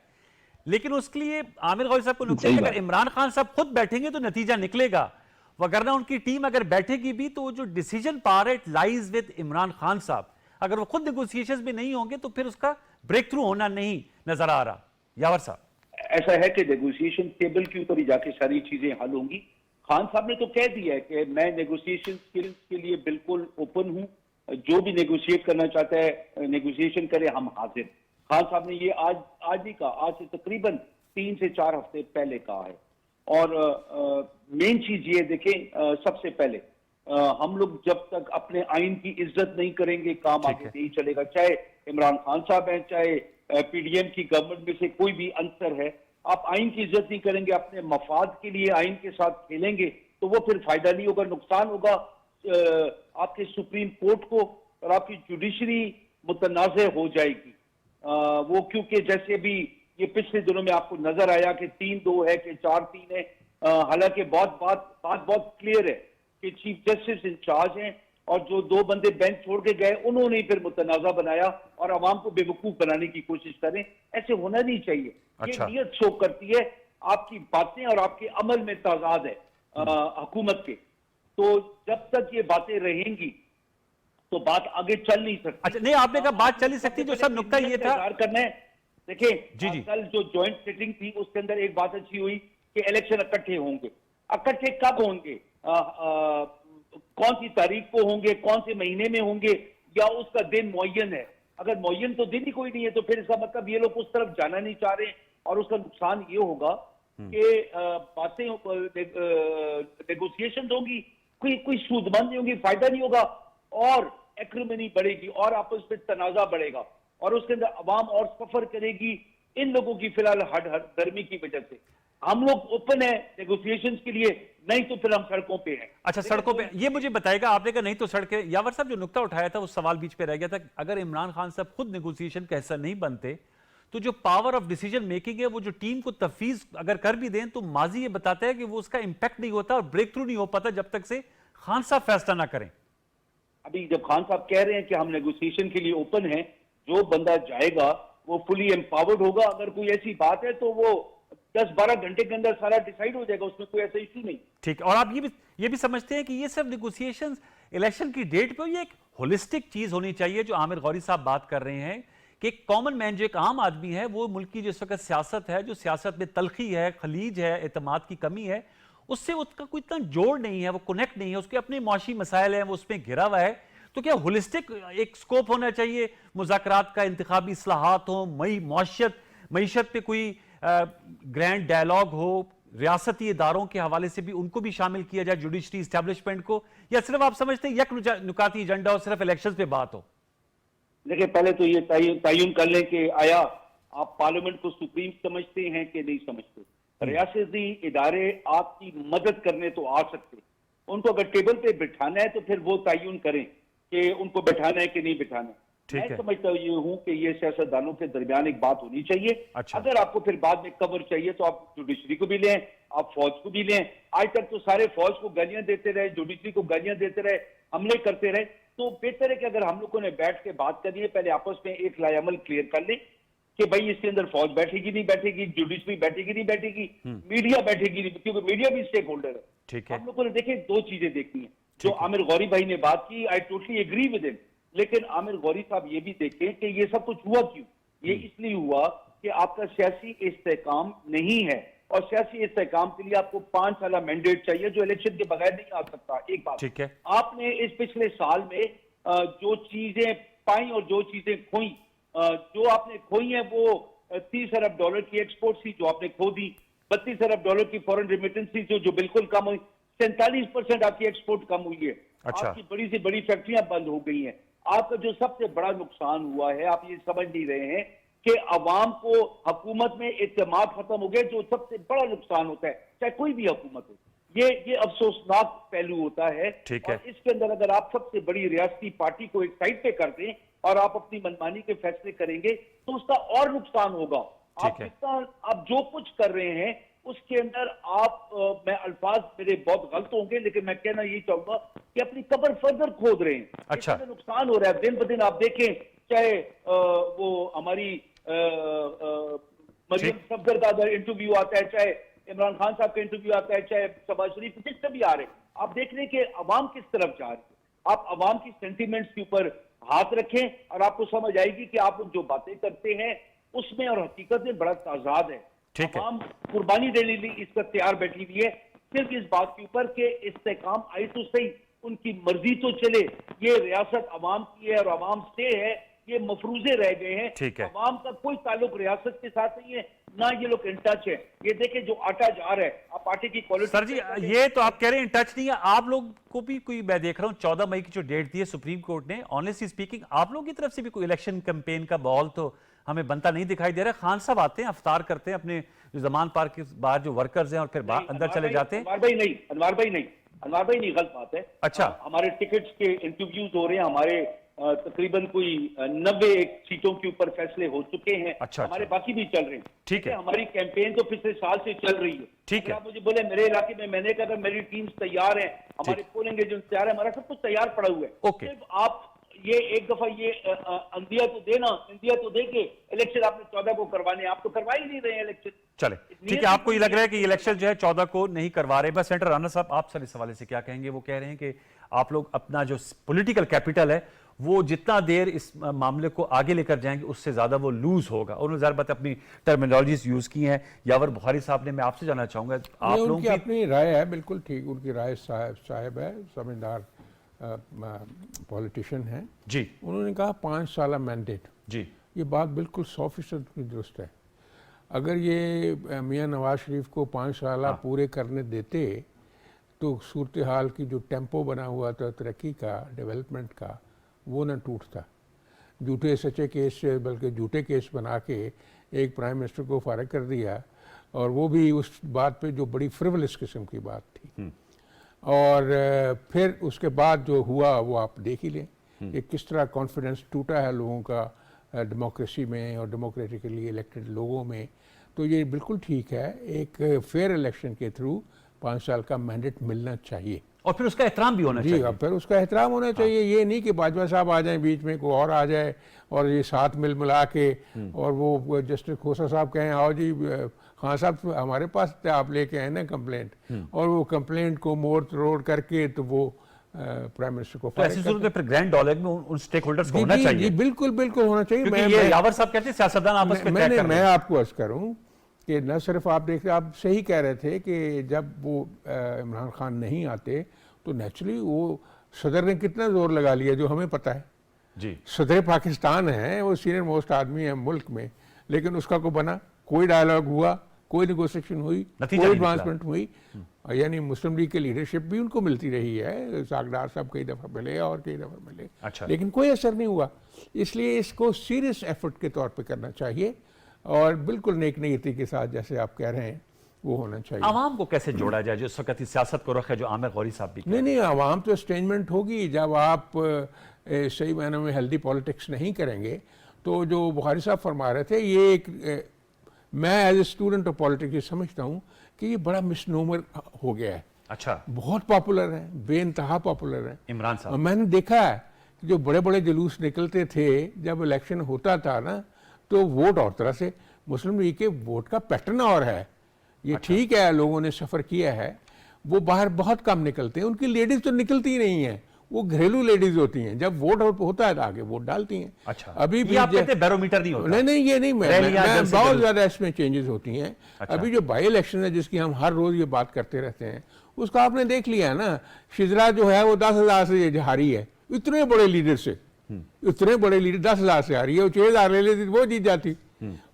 लेकिन उसके लिए आमिर गावी साहब को नुकसान है कि अगर इमरान खान साहब खुद बैठेंगे तो नतीजा निकलेगा, वगरना उनकी टीम अगर बैठेगी भी तो जो decision power it lies with Imran Khan साहब, अगर वो खुद नेगोशिएशंस में नहीं होंगे तो फिर उसका ब्रेक थ्रू होना नहीं नजर आ रहा। यावर साहब, ऐसा है कि नेगोशिएशन टेबल के ऊपर ही जाके सारी चीजें हल होंगी। खान साहब ने तो कह दिया है कि मैं नेगोशिएशन स्किल्स के लिए बिल्कुल ओपन हूं, जो भी नेगोशिएट करना चाहता है नेगोशिएशन करे, हम हाजिर। खान साहब ने ये आज नहीं कहा, आज से तकरीबन 3 से 4 हफ्ते पहले कहा है। और मेन चीज ये देखें, सबसे पहले हम लोग जब तक अपने आइन की इज्जत नहीं करेंगे काम आगे नहीं चलेगा। चाहे इमरान खान साहब हैं, चाहे पीडीएम की गवर्नमेंट में से कोई भी अंसर है, आप आइन की इज्जत नहीं करेंगे, अपने मफाद के लिए आइन के साथ खेलेंगे तो वो फिर फायदा नहीं होगा, नुकसान होगा आपके सुप्रीम कोर्ट को, और आपकी जुडिशरी मुतनाज़ हो जाएगी। वो क्योंकि जैसे भी ये पिछले दिनों में आपको नजर आया कि 3-2 है कि 4-3 है, हालांकि बात बहुत क्लियर है कि चीफ जस्टिस इंचार्ज हैं और जो 2 बंदे बेंच छोड़ के गए उन्होंने फिर मुतनाज़ा बनाया और अवाम को बेवकूफ बनाने की कोशिश करें। ऐसे होना नहीं चाहिए। अच्छा। ये नियत शो करती है, आपकी बातें और आपके अमल में ताजाद है हुकूमत के। तो जब तक ये बातें रहेंगी तो बात आगे चल नहीं सकती। अच्छा, नहीं आपने कहा बात चल नहीं सकती, जो सब नुक्ता ये था करना है। देखिए जी। कल जो ज्वाइंट सिटिंग थी उसके अंदर एक बात अच्छी हुई कि इलेक्शन इकट्ठे होंगे। इकट्ठे कब होंगे, कौन सी तारीख को होंगे, कौन से महीने में होंगे, या उसका दिन मुअय्यन है? अगर मुअय्यन तो दिन ही कोई नहीं है तो फिर इसका मतलब ये लोग उस तरफ जाना नहीं चाह रहे, और उसका नुकसान ये होगा कि बातें नेगोशिएशन होंगी, कोई सूदमंद नहीं होगी, फायदा नहीं होगा, और एक्रिमनी बढ़ेगी और आपस में तनाजा बढ़ेगा, और उसके अंदर अवाम और सफर करेगी इन लोगों की फिलहाल हड गर्मी की वजह से। हम लोग ओपन है नेगोशिएशंस के लिए, नहीं तो फिर हम सड़कों पे हैं। अच्छा, सड़कों पे ये मुझे बताएगा, आपने कहा नहीं तो सड़कें। यावर साहब, जो नुक्ता उठाया था वो सवाल बीच पे रह गया था, अगर इमरान खान साहब खुद नेगोशिएशन का हिस्सा नहीं बनते तो जो पावर ऑफ डिसीजन मेकिंग है वो जो टीम को तफवीज अगर कर भी दें तो माजी ये बताता है कि वो उसका इंपैक्ट नहीं होता और ब्रेक थ्रू नहीं हो पाता जब तक से खान साहब फैसला ना करें। अभी जब खान साहब कह रहे हैं कि हम नेगोशिएशन के लिए ओपन हैं, जो बंदा जाएगा वो फुली एम्पावर्ड होगा। अगर कोई ऐसी बात है तो वो 10-12 घंटे के अंदर सारा डिसाइड हो जाएगा, उसमें कोई ऐसा इशू नहीं। ठीक, और आप ये भी समझते हैं कि ये सब नेगोशिएशंस इलेक्शन की डेट पे ये एक होलिस्टिक चीज होनी चाहिए, जो आमिर गौरी साहब बात कर रहे हैं कि एक कॉमन मैन जो एक आम आदमी है, वो मुल्क की जिस वक्त सियासत है, जो सियासत में तलखी है, खलीज है, एतमाद की कमी है, उससे उसका कोई इतना जोड़ नहीं है, वो कनेक्ट नहीं है, उसके अपने मुआशी मसाइल हैं, वो उसमें घिरा हुआ है। तो क्या होलिस्टिक एक स्कोप होना चाहिए, मुज़ाकरात का, इंतखाबी इस्लाहात हो, मईशत पे कोई ग्रैंड डायलॉग हो, रियासती इदारों के हवाले से भी उनको भी शामिल किया जाए, जुडिशरी इस्टेब्लिशमेंट को, या सिर्फ आप समझते हैं यक नुकाती एजेंडा हो, सिर्फ इलेक्शंस पे बात हो? देखिए, पहले तो ये तयन कर लें कि आया आप पार्लियामेंट को सुप्रीम समझते हैं कि नहीं समझते। रियासती इदारे आपकी मदद करने तो आ सकते, उनको अगर टेबल पे बिठाना है तो फिर वो तयन करें कि उनको बिठाना है कि नहीं बिठाना है। मैं समझता हूं कि ये सियासतदानों के दरमियान एक बात होनी चाहिए। अच्छा। अगर आपको फिर बाद में कवर चाहिए तो आप जुडिशरी को भी लें, आप फौज को भी लें। आज तक तो सारे फौज को गालियां देते रहे, जुडिशरी को गालियां देते रहे, हमले करते रहे। तो बेहतर है कि अगर हम लोगों ने बैठ के बात करनी है, पहले आपस में एक लायामल क्लियर कर लें कि भाई इसके अंदर फौज बैठेगी नहीं बैठेगी, जुडिशरी बैठेगी नहीं बैठेगी, मीडिया बैठेगी नहीं, क्योंकि मीडिया भी स्टेक होल्डर है। ठीक है। हम लोगों ने देखे 2 चीजें देखनी है। जो आमिर गौरी भाई ने बात की, I totally agree with him, लेकिन आमिर गौरी साहब ये भी देखें कि ये सब कुछ हुआ क्यों। ये इसलिए हुआ कि आपका सियासी इस्तेकाम नहीं है, और सियासी इस्तेकाम के लिए आपको 5 साल मैंडेट चाहिए, जो इलेक्शन के बगैर नहीं आ सकता। एक बात, ठीक है, आपने इस पिछले साल में जो चीजें पाई और जो चीजें खोई, जो आपने खोई है वो $30 अरब की एक्सपोर्ट थी जो आपने खो दी, $32 अरब की फॉरेन रेमिटेंस थी जो बिल्कुल कम हुई, 47% आपकी एक्सपोर्ट कम हुई है। अच्छा। आपकी बड़ी से बड़ी फैक्ट्रियां बंद हो गई हैं। आपका जो सबसे बड़ा नुकसान हुआ है, आप ये समझ नहीं रहे हैं कि अवाम को हुकूमत में एतमाद खत्म हो गया, जो सबसे बड़ा नुकसान होता है, चाहे कोई भी हुकूमत हो। ये अफसोसनाक पहलू होता है। ठीक है। और इसके अंदर अगर आप सबसे बड़ी रियासती पार्टी को एक साइड पे कर दें और आप अपनी मनमानी के फैसले करेंगे तो उसका और नुकसान होगा। ठीक है। आप जो कुछ कर रहे हैं उसके अंदर आप मैं अल्फाज मेरे बहुत गलत होंगे, लेकिन मैं कहना यही चाहूंगा कि अपनी कब्र फर्दर खोद रहे हैं। अच्छा। इसमें नुकसान हो रहा है दिन ब दिन। आप देखें, चाहे वो हमारी मरियम सफदर का इंटरव्यू आता है, चाहे इमरान खान साहब का इंटरव्यू आता है, चाहे शहबाज शरीफ, जिससे भी आ रहे, आप देख रहे हैं कि अवाम किस तरफ जा रही है। आप अवाम की सेंटिमेंट्स के ऊपर हाथ रखें और आपको समझ आएगी कि आप जो बातें करते हैं उसमें और हकीकत में बड़ा ताजाद है। ठीक है। अवाम कुर्बानी देने के लिए इस पर तैयार बैठी हुई है, सिर्फ इस बात के ऊपर कि इस्तेकाम आई तो सही, उनकी मर्जी तो चले। ये रियासत अवाम की है और अवाम से है, ये मफरूजे रह गए हैं। ठीक है। अवाम का कोई ताल्लुक रियासत के साथ नहीं है, ना ये लोग इन टच है। ये देखें जो आटा जा रहा है, आप आटे की क्वालिटी। सर जी, ये तो आप कह रहे हैं टच नहीं है, आप लोग को भी कोई, मैं देख रहा हूं 14 मई की जो डेट दी है सुप्रीम कोर्ट ने, ऑनेस्टली स्पीकिंग आप लोगों की तरफ से भी कोई इलेक्शन कैंपेन का माहौल तो हमें बनता नहीं दिखाई दे रहा है। खान साहब आते हैं, अफ्तार करते हैं, अपने जो जमान पार्क के बाहर जो वर्कर्स हैं और फिर अंदर चले जाते हैं। अनवार भाई नहीं, गलत बात है। अच्छा। हमारे टिकट्स के इंटरव्यूज हो रहे हैं, हमारे तकरीबन कोई 90 सीटों के ऊपर फैसले हो चुके हैं। अच्छा, हमारे बाकी भी चल रहे हैं। ठीक है। हमारी कैंपेन तो पिछले साल से चल रही है। ठीक है। आप मुझे बोले मेरे इलाके में, मैंने कहा मेरी टीम्स तैयार है, हमारे पोलिंग एजेंट तैयार है, हमारा सब कुछ तैयार पड़ा हुआ है। ओके। सिर्फ आप ये एक दफा ये इंडिया तो दे के इलेक्शन आपने 14 को करवाने, आप तो करवा ही नहीं रहे हैं इलेक्शन। चले, ठीक है। आपको ये लग रहा है कि इलेक्शन जो है 14 को नहीं करवा रहे। बस सेंटर राणा साहब, आप सर इस हवाले से क्या कहेंगे? वो कह रहे हैं कि आप लोग अपना जो पॉलिटिकल कैपिटल है वो जितना देर इस मामले को आगे लेकर जाएंगे उससे ज्यादा वो लूज होगा। उन्होंने ज़ाहिर बात अपनी टर्मिनोलॉजीज यूज की हैं। यावर बुखारी साहब ने, मैं आपसे जानना चाहूंगा, आप लोगों की अपनी राय है, बिल्कुल ठीक, उनकी राय साहब है, समझदार पॉलिटिशियन हैं जी। उन्होंने कहा 5 साल मैंडेट जी, ये बात बिल्कुल 100% की दुरुस्त है। अगर ये मियां नवाज शरीफ को 5 साल पूरे करने देते तो सूरत हाल की जो टेम्पो बना हुआ था तरक्की का, डेवलपमेंट का, वो न टूटता। झूठे सच्चे केस से बल्कि झूठे केस बना के एक प्राइम मिनिस्टर को फारिग कर दिया, और वो भी उस बात पे जो बड़ी फ्रिवलस किस्म की बात थी। और फिर उसके बाद जो हुआ वो आप देख ही लें कि किस तरह कॉन्फिडेंस टूटा है लोगों का डेमोक्रेसी में और डेमोक्रेटिकली इलेक्टेड लोगों में। तो ये बिल्कुल ठीक है, एक फेयर इलेक्शन के थ्रू 5 साल का मैंडेट मिलना चाहिए और फिर उसका एहतराम भी होना चाहिए। जी, फिर उसका एहतराम होना चाहिए। ये नहीं कि बाजवा साहब आ जाएं बीच में, कोई और आ जाए और ये साथ मिला के और वो जस्टिस खोसा साहब कहें आओ जी खान साहब हमारे पास आप लेके आए ना कंप्लेंट, और वो कंप्लेंट को मोड़ तोड़ करके तो वो प्राइम मिनिस्टर को तो ऐसी सूरत में फिर ग्रैंड डायलॉग में उन स्टेक होल्डर्स को होना चाहिए। जी बिल्कुल बिल्कुल होना चाहिए। क्योंकि ये यावर साहब कहते हैं सियासतदान आपस में तय कर रहे हैं। मैं आपको अर्ज करूं कि न सिर्फ आप देख, आप सही कह रहे थे कि जब वो इमरान खान नहीं आते तो नेचुरली वो सदर ने कितना जोर लगा लिया जो हमें पता है जी। सदर पाकिस्तान है, वो सीनियर मोस्ट आदमी है मुल्क में, लेकिन उसका को बना, कोई डायलॉग हुआ, कोई नेगोशिएशन हुई, कोई एडवांसमेंट हुई। यानी मुस्लिम लीग की लीडरशिप भी उनको मिलती रही है, सागदार साहब कई दफ़ा मिले और कई दफ़ा मिले। अच्छा। लेकिन कोई असर नहीं हुआ। इसलिए इसको सीरियस एफर्ट के तौर पे करना चाहिए और बिल्कुल नेक नीयती के साथ जैसे आप कह रहे हैं वो होना चाहिए। आवाम को कैसे जोड़ा जाए जो इस वक्त सियासत को रखे, जो आमिर गौरी साहब भी नहीं, आवाम तो स्टेटमेंट होगी जब आप सही मायने में हेल्दी पॉलिटिक्स नहीं करेंगे। तो जो बुखारी साहब फरमा रहे थे, ये एक मैं as a student of politics समझता हूँ कि ये बड़ा मिसनोमर हो गया है। अच्छा। बहुत पॉपुलर है, बेइंतहा पॉपुलर है इमरान साहब। मैंने देखा है कि जो बड़े बड़े जुलूस निकलते थे जब इलेक्शन होता था ना, तो वोट और तरह से, मुस्लिम लीग के वोट का पैटर्न और है। ये अच्छा। ठीक है, लोगों ने सफ़र किया है, वो बाहर बहुत कम निकलते हैं। उनकी लेडीज तो निकलती ही नहीं है, वो घरेलू लेडीज होती हैं। जब वोट होता है तो आगे वोट डालती हैं। अच्छा। अभी भी आप कहते हैं बैरोमीटर नहीं होता? नहीं, ये नहीं, मैं बहुत ज्यादा इसमें चेंजेस होती हैं। अच्छा। अभी जो बाई इलेक्शन है जिसकी हम हर रोज ये बात करते रहते हैं, उसका आपने देख लिया ना, शिजरा जो है वो 10,000 से हारी है, इतने बड़े लीडर से, इतने बड़े लीडर 10,000 से हारी है, वो 6,000 ले लेती वो जीत जाती।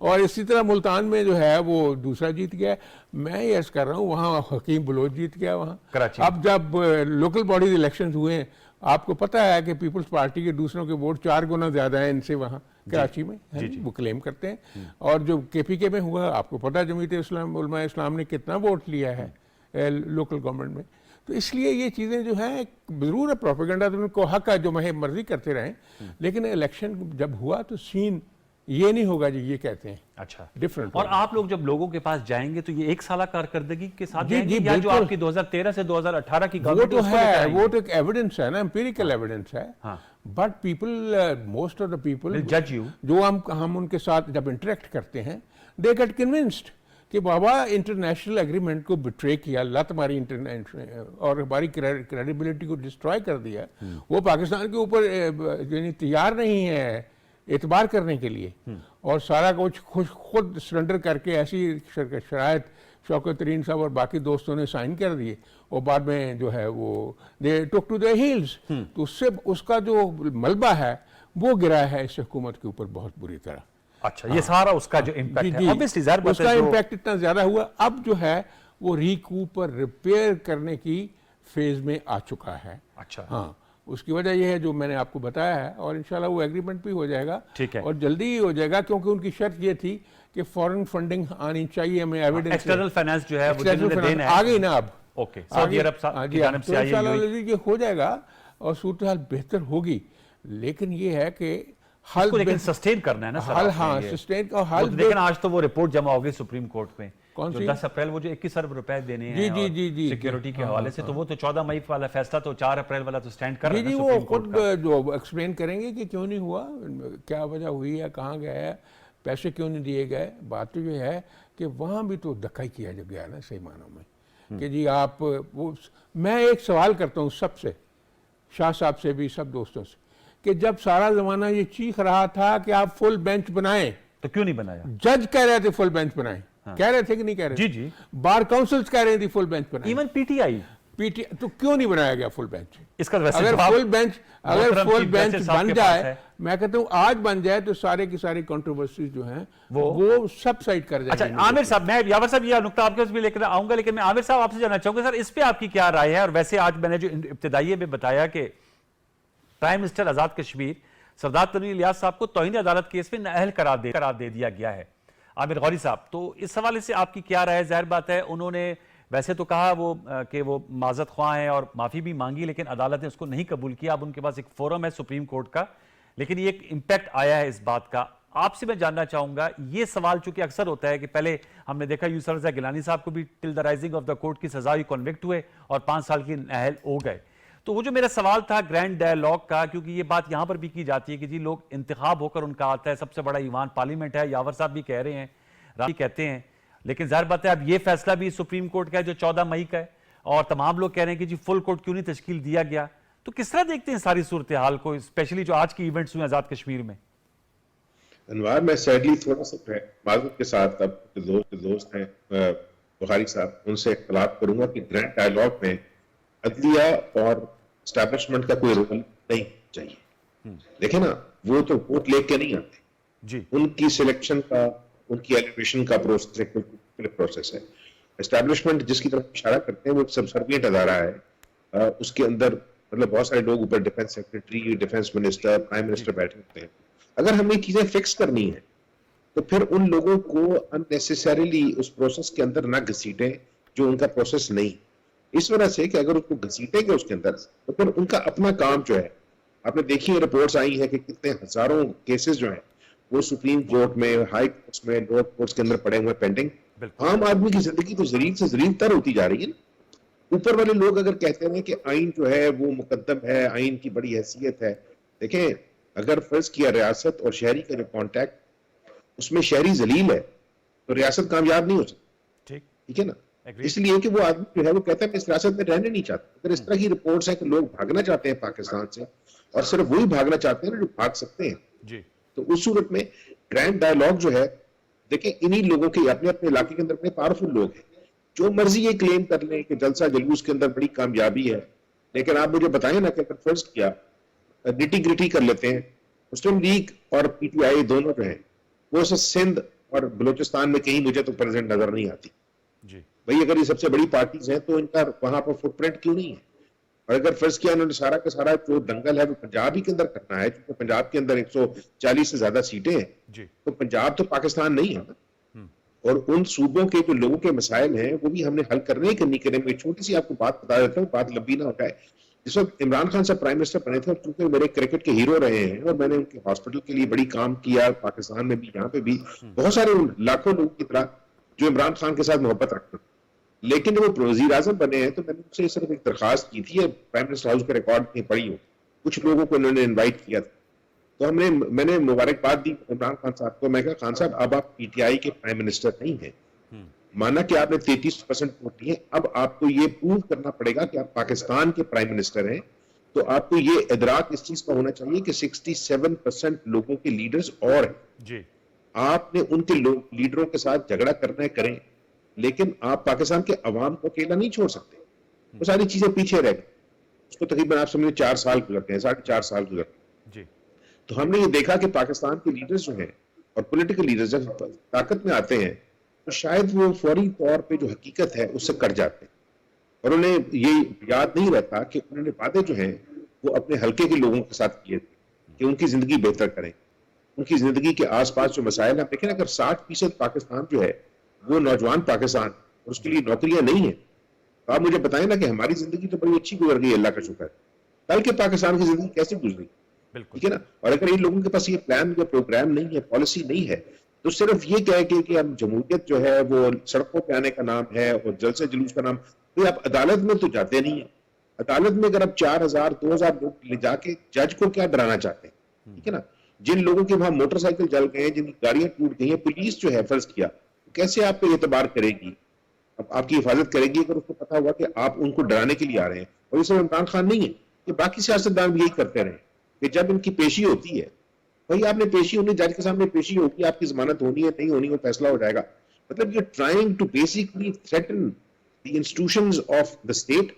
और इसी तरह मुल्तान में जो है वो दूसरा जीत गया। मैं ये अर्ज कर रहा हूँ वहाँ हकीम बलोच जीत गया वहाँ। अब जब लोकल बॉडीज इलेक्शन हुए, आपको पता है कि पीपल्स पार्टी के दूसरों के वोट 4 गुना ज्यादा है इनसे वहाँ कराची में, वो क्लेम करते हैं। और जो KPK में हुआ, आपको पता है जमीयत उलमा इस्लाम ने कितना वोट लिया है लोकल गवर्नमेंट में। तो इसलिए ये चीज़ें जो हैं, ज़रूर है प्रोपेगेंडा, तो उनको हक है जो मर्जी करते रहें, लेकिन इलेक्शन जब हुआ तो सीन ये नहीं होगा जी, ये कहते हैं अच्छा डिफरेंट। और आप लोग जब लोगों के पास जाएंगे तो ये एक साल कारकर्दगी के साथ जी, जाएंगे जी, या जो बिल्कुल। आपकी 2013 से 2018 की वो गवर्नमेंट तो है, वो तो एक एविडेंस है ना, एम्पिरिकल एविडेंस है। हाँ। But people, most of the people जज यू, जो हम उनके साथ जब इंटरेक्ट करते हैं, दे गेट कन्विंस्ड कि बाबा इंटरनेशनल एग्रीमेंट को बिट्रे किया, लत मारी इंटरनेशनल और हमारी क्रेडिबिलिटी को डिस्ट्रॉय कर दिया। वो पाकिस्तान के ऊपर यानी तैयार नहीं है एतबार करने के लिए, और सारा कुछ खुद सरेंडर करके ऐसी शरायत शौकत तरीन साहब और बाकी दोस्तों ने साइन कर दिए, और बाद में जो है वो दे टुक टू द हील्स। तो उससे उसका जो मलबा है वो गिरा है इस हुकूमत के ऊपर बहुत बुरी तरह। अच्छा ये सारा उसका जो इम्पैक्ट है, ऑब्वियसली ज़ाहिर बात उसका है जो इम्पैक्ट इतना ज्यादा हुआ, अब जो है वो रिकूप और रिपेयर करने की फेज में आ चुका है। अच्छा हाँ, उसकी वजह यह है जो मैंने आपको बताया है, और इंशाल्लाह वो एग्रीमेंट भी हो जाएगा, ठीक है। और जल्दी ही हो जाएगा, क्योंकि उनकी शर्त ये थी कि फॉरेन फंडिंग आनी चाहिए हमें, एविडेंस एक्सटर्नल फाइनेंस जो है वो जिन्होंने देना आ है गई ना अब। ओके, सऊदी अरब की जानिब से आई है, ये हो जाएगा और सूरत हाल बेहतर होगी। लेकिन ये है कि हल उसको लेकिन सस्टेन करना है ना सर हल, आपने हाँ ये। सस्टेन का वो हल तो लेकिन आज तो वो रिपोर्ट जमा हो गई सुप्रीम कोर्ट में, कौन जो सी? 10 अप्रैल वो जो 21 अरब रुपए देने जी, हैं जी, जी, सिक्योरिटी के हाँ, हवाले से, तो वो तो 14 मई वाला फैसला तो 4 अप्रैल वाला तो स्टैंड कर रहा जी है जी, ना वो सुप्रीम कोर्ट खुद का। जो एक्सप्लेन करेंगे कि क्यों नहीं हुआ, क्या वजह हुई है, कहाँ गया है, पैसे क्यों नहीं दिए गए। बात तो ये है कि वहाँ भी तो धक्का ही किया गया ना सही मानों में, कि जी आप वो। मैं एक सवाल करता हूँ सबसे, शाह साहब से भी, सब दोस्तों से, कि जब सारा जमाना ये चीख रहा था कि आप फुल बेंच बनाएं, तो क्यों नहीं बनाया? जज कह रहे थे फुल बेंच बनाएं, कह रहे थे कि नहीं कह रहे? जी जी, बार काउंसिल्स कह रहे थे फुल बेंच बनाएं, इवन पीटीआई, तो क्यों नहीं बनाया गया फुल बेंच? इसका वैसे अगर जवाब फुल बेंच मोहतरम चीफ बेंच जस्टिस साहब बन के पास जाए, है। मैं कहता हूँ आज बन जाए तो सारे की सारी कंट्रोवर्सीज जो हैं वो सब साइड कर अच्छा जाएंगे। आमिर साहब, मैं यावर साहब ये नुकता आपके पास भी लेकर आऊंगा, लेकिन मैं आमिर साहब आपसे जानना चाहूंगा सर इस पे आपकी क्या राय है। और वैसे आज मैंने जो इब्तिदाई में बताया कि प्राइम मिनिस्टर आजाद कश्मीर सरदार तनवीर इलियास साहब को तौहीन अदालत केस में नाअहल करार दे दिया गया है। आमिर गौरी साहब, तो इस हवाले से आपकी क्या राय है? जाहिर बात है उन्होंने वैसे तो कहा वो कि वो माजत ख्वाह हैं और माफ़ी भी मांगी, लेकिन अदालत ने उसको नहीं कबूल किया। अब उनके पास एक फोरम है सुप्रीम कोर्ट का, लेकिन ये एक इम्पैक्ट आया है इस बात का। आपसे मैं जानना चाहूंगा, ये सवाल चूंकि अक्सर होता है कि पहले हमने देखा यूसुफ रज़ा गिलानी साहब को भी till the rising of the court की सजा हुई, कॉन्विक्ट हुए और 5 साल की नाअहल हो गए। तो वो जो मेरा सवाल था ग्रैंड डायलॉग का, क्योंकि ये बात यहां पर भी की जाती है कि जी लोग इंतखाब होकर उनका आता है, सबसे बड़ा ईवान पार्लियामेंट है, यावर साहब भी कह रहे हैं, राजी कहते हैं, लेकिन जाहिर बात है अब ये फैसला भी सुप्रीम कोर्ट का है जो 14 मई का है, और तमाम लोग कह रहे हैं कि जी फुल कोर्ट क्यों नहीं तश्कील दिया गया। तो किस तरह देखते हैं सारी सूरत हाल को, स्पेशली जो आज की इवेंट्स हुए आजाद कश्मीर में? अनवार, मैं सैडली थोड़ा सा माजूद के साथ अब दोस्त हैं बुखारी साहब, उनसे इख्तलाफ करूंगा कि ग्रैंड डायलॉग में अदलिया और एस्टैब्लिशमेंट का कोई रोल नहीं चाहिए। देखे ना, वो तो वोट लेके नहीं आते जी, उनकी सिलेक्शन का, उनकी एलिवेशन का प्रोसेस है। एस्टैब्लिशमेंट जिसकी तरफ इशारा करते हैं वो सबसर्विएंट अदारा है, उसके अंदर मतलब बहुत सारे लोग ऊपर defence secretary, defence minister, prime minister बैठे होते हैं। अगर हमें चीजें फिक्स करनी है तो फिर उन लोगों को अननेसेसरीली उस प्रोसेस के अंदर ना घसीटें जो उनका प्रोसेस नहीं। इस वजह से कि अगर उसको घसीटेंगे उसके अंदर तो फिर उनका अपना काम जो है, आपने देखी रिपोर्ट्स आई है कि कितने हजारों केसेस जो हैं वो सुप्रीम कोर्ट में, हाई कोर्ट्स में, लोअर कोर्ट्स के अंदर पड़े हुए पेंडिंग। आम आदमी की जिंदगी तो जरीब से जरीब तर होती जा रही है। ऊपर वाले लोग अगर कहते हैं कि आइन जो है वो मुकद्दम है, आइन की बड़ी हैसियत है, देखें अगर फर्ज किया रियासत और शहरी का जो कॉन्टैक्ट, उसमें शहरी जलील है तो रियासत कामयाब नहीं हो सकती। ठीक है ना? इसलिए कि वो आदमी जो है वो कहता है मैं इस रियासत में रहने नहीं चाहता। अगर इस तरह की रिपोर्ट्स हैं कि लोग भागना चाहते हैं पाकिस्तान से, और सिर्फ वही भागना चाहते हैं जो भाग सकते हैं जी, तो उस सूरत में ग्रैंड डायलॉग जो है, देखें इन्हीं लोगों के अपने अपने इलाके के अंदर बड़े पावरफुल लोग हैं, जो मर्जी ये क्लेम कर लें कि जलसा जलूस के अंदर बड़ी कामयाबी है, लेकिन आप मुझे बताएं ना कि अगर फर्ज किया निटी ग्रिटी कर लेते हैं, मुस्लिम लीग और पीटीआई दोनों जो है वो सिंध और बलूचिस्तान में कहीं मुझे तो प्रेजेंट नजर नहीं आती जी। भाई। अगर ये सबसे बड़ी पार्टीज हैं तो इनका वहां पर फुटप्रिंट क्यों नहीं है? और अगर फर्ज किया उन्होंने सारा का सारा जो दंगल है वो पंजाब ही के अंदर करना है, क्योंकि पंजाब के अंदर 140 से ज्यादा सीटें हैं, जी, तो पंजाब तो पाकिस्तान नहीं है ना। और उन सूबों के जो लोगों के मसाइल हैं वो भी हमने हल करने ही करनी करें। मैं छोटी सी आपको बात बता देता हूँ, बात लंबी ना हो जाए। जिस वक्त इमरान खान साहब प्राइम मिनिस्टर बने थे, और चूंकि मेरे क्रिकेट के हीरो रहे हैं और मैंने उनके हॉस्पिटल के लिए बड़ी काम किया, पाकिस्तान में भी यहाँ पे भी बहुत सारे लाखों लोगों की तरह जो इमरान खान के साथ मोहब्बत रखते थे। लेकिन जब वो वजीर आजम बने हैं तो मैंने उनसे सिर्फ एक दरखास्त की थी, प्राइम मिनिस्टर हाउस के रिकॉर्ड में पड़ी हो, कुछ लोगों को उन्होंने इन्वाइट किया था, तो मैंने मुबारकबाद दी इमरान खान साहब को। मैं कहा खान साहब अब आप पीटीआई के प्राइम मिनिस्टर नहीं हैं, माना कि आपने 33% वोट लिए, अब आपको ये प्रूव करना पड़ेगा कि आप पाकिस्तान के प्राइम मिनिस्टर हैं। तो आपको ये इदराक इस चीज का होना चाहिए कि 67% लोगों के लीडर्स और हैं। जी आपने उनके लीडरों के साथ झगड़ा करना है करें, लेकिन आप पाकिस्तान के अवाम को अकेला नहीं छोड़ सकते। वो सारी चीजें पीछे रह गई, उसको तकरीबन आप समझे 4 साल गुजरते हैं, 4.5 साल गुजरते हैं। जी तो हमने ये देखा कि पाकिस्तान के लीडर्स जो हैं और पॉलिटिकल लीडर्स जब ताकत में आते हैं तो शायद वो फौरी तौर पे जो हकीकत है उससे कट जाते हैं, और उन्हें ये याद नहीं रहता कि उन्होंने वादे जो हैं वो अपने हल्के के लोगों के साथ किए थे कि उनकी जिंदगी बेहतर करें, उनकी जिंदगी के आसपास जो मसाइल हैं। देखें अगर 60% पाकिस्तान जो है वो नौजवान पाकिस्तान, और उसके लिए नौकरियां नहीं है, तो आप मुझे बताएं ना कि हमारी जिंदगी तो बड़ी अच्छी गुजर गई, अल्लाह का शुक्र है, कल के पाकिस्तान की जिंदगी कैसे गुजरी, बिल्कुल ठीक है ना। और अगर इन लोगों के पास ये प्लान या प्रोग्राम नहीं है, पॉलिसी नहीं है, तो सिर्फ ये कह के कि हम जमहूरियत जो है वो सड़कों पे आने का नाम है और जलसे जुलूस का नाम, तो आप अदालत में तो जाते नहीं है। अदालत में अगर आप 4,000 2,000 लोग ले जाके जज को क्या डराना चाहते हैं, ठीक है ना। जिन लोगों के वहां मोटरसाइकिल जल गए हैं, जिनकी गाड़ियां टूट गई हैं, पुलिस जो है फर्ज किया कैसे आप पे एतबार करेगी, अब आपकी हिफाजत करेगी अगर उसको पता हुआ कि आप उनको डराने के लिए आ रहे हैं। और ये सब इमरान खान नहीं है, ये बाकी सियासतदान भी यही करते रहे कि जब इनकी पेशी होती है, भाई आपने पेशी होनी, जज के सामने पेशी होगी, आपकी जमानत होनी है नहीं होनी, वो फैसला हो जाएगा। मतलब ये trying to basically threaten the institutions of the state,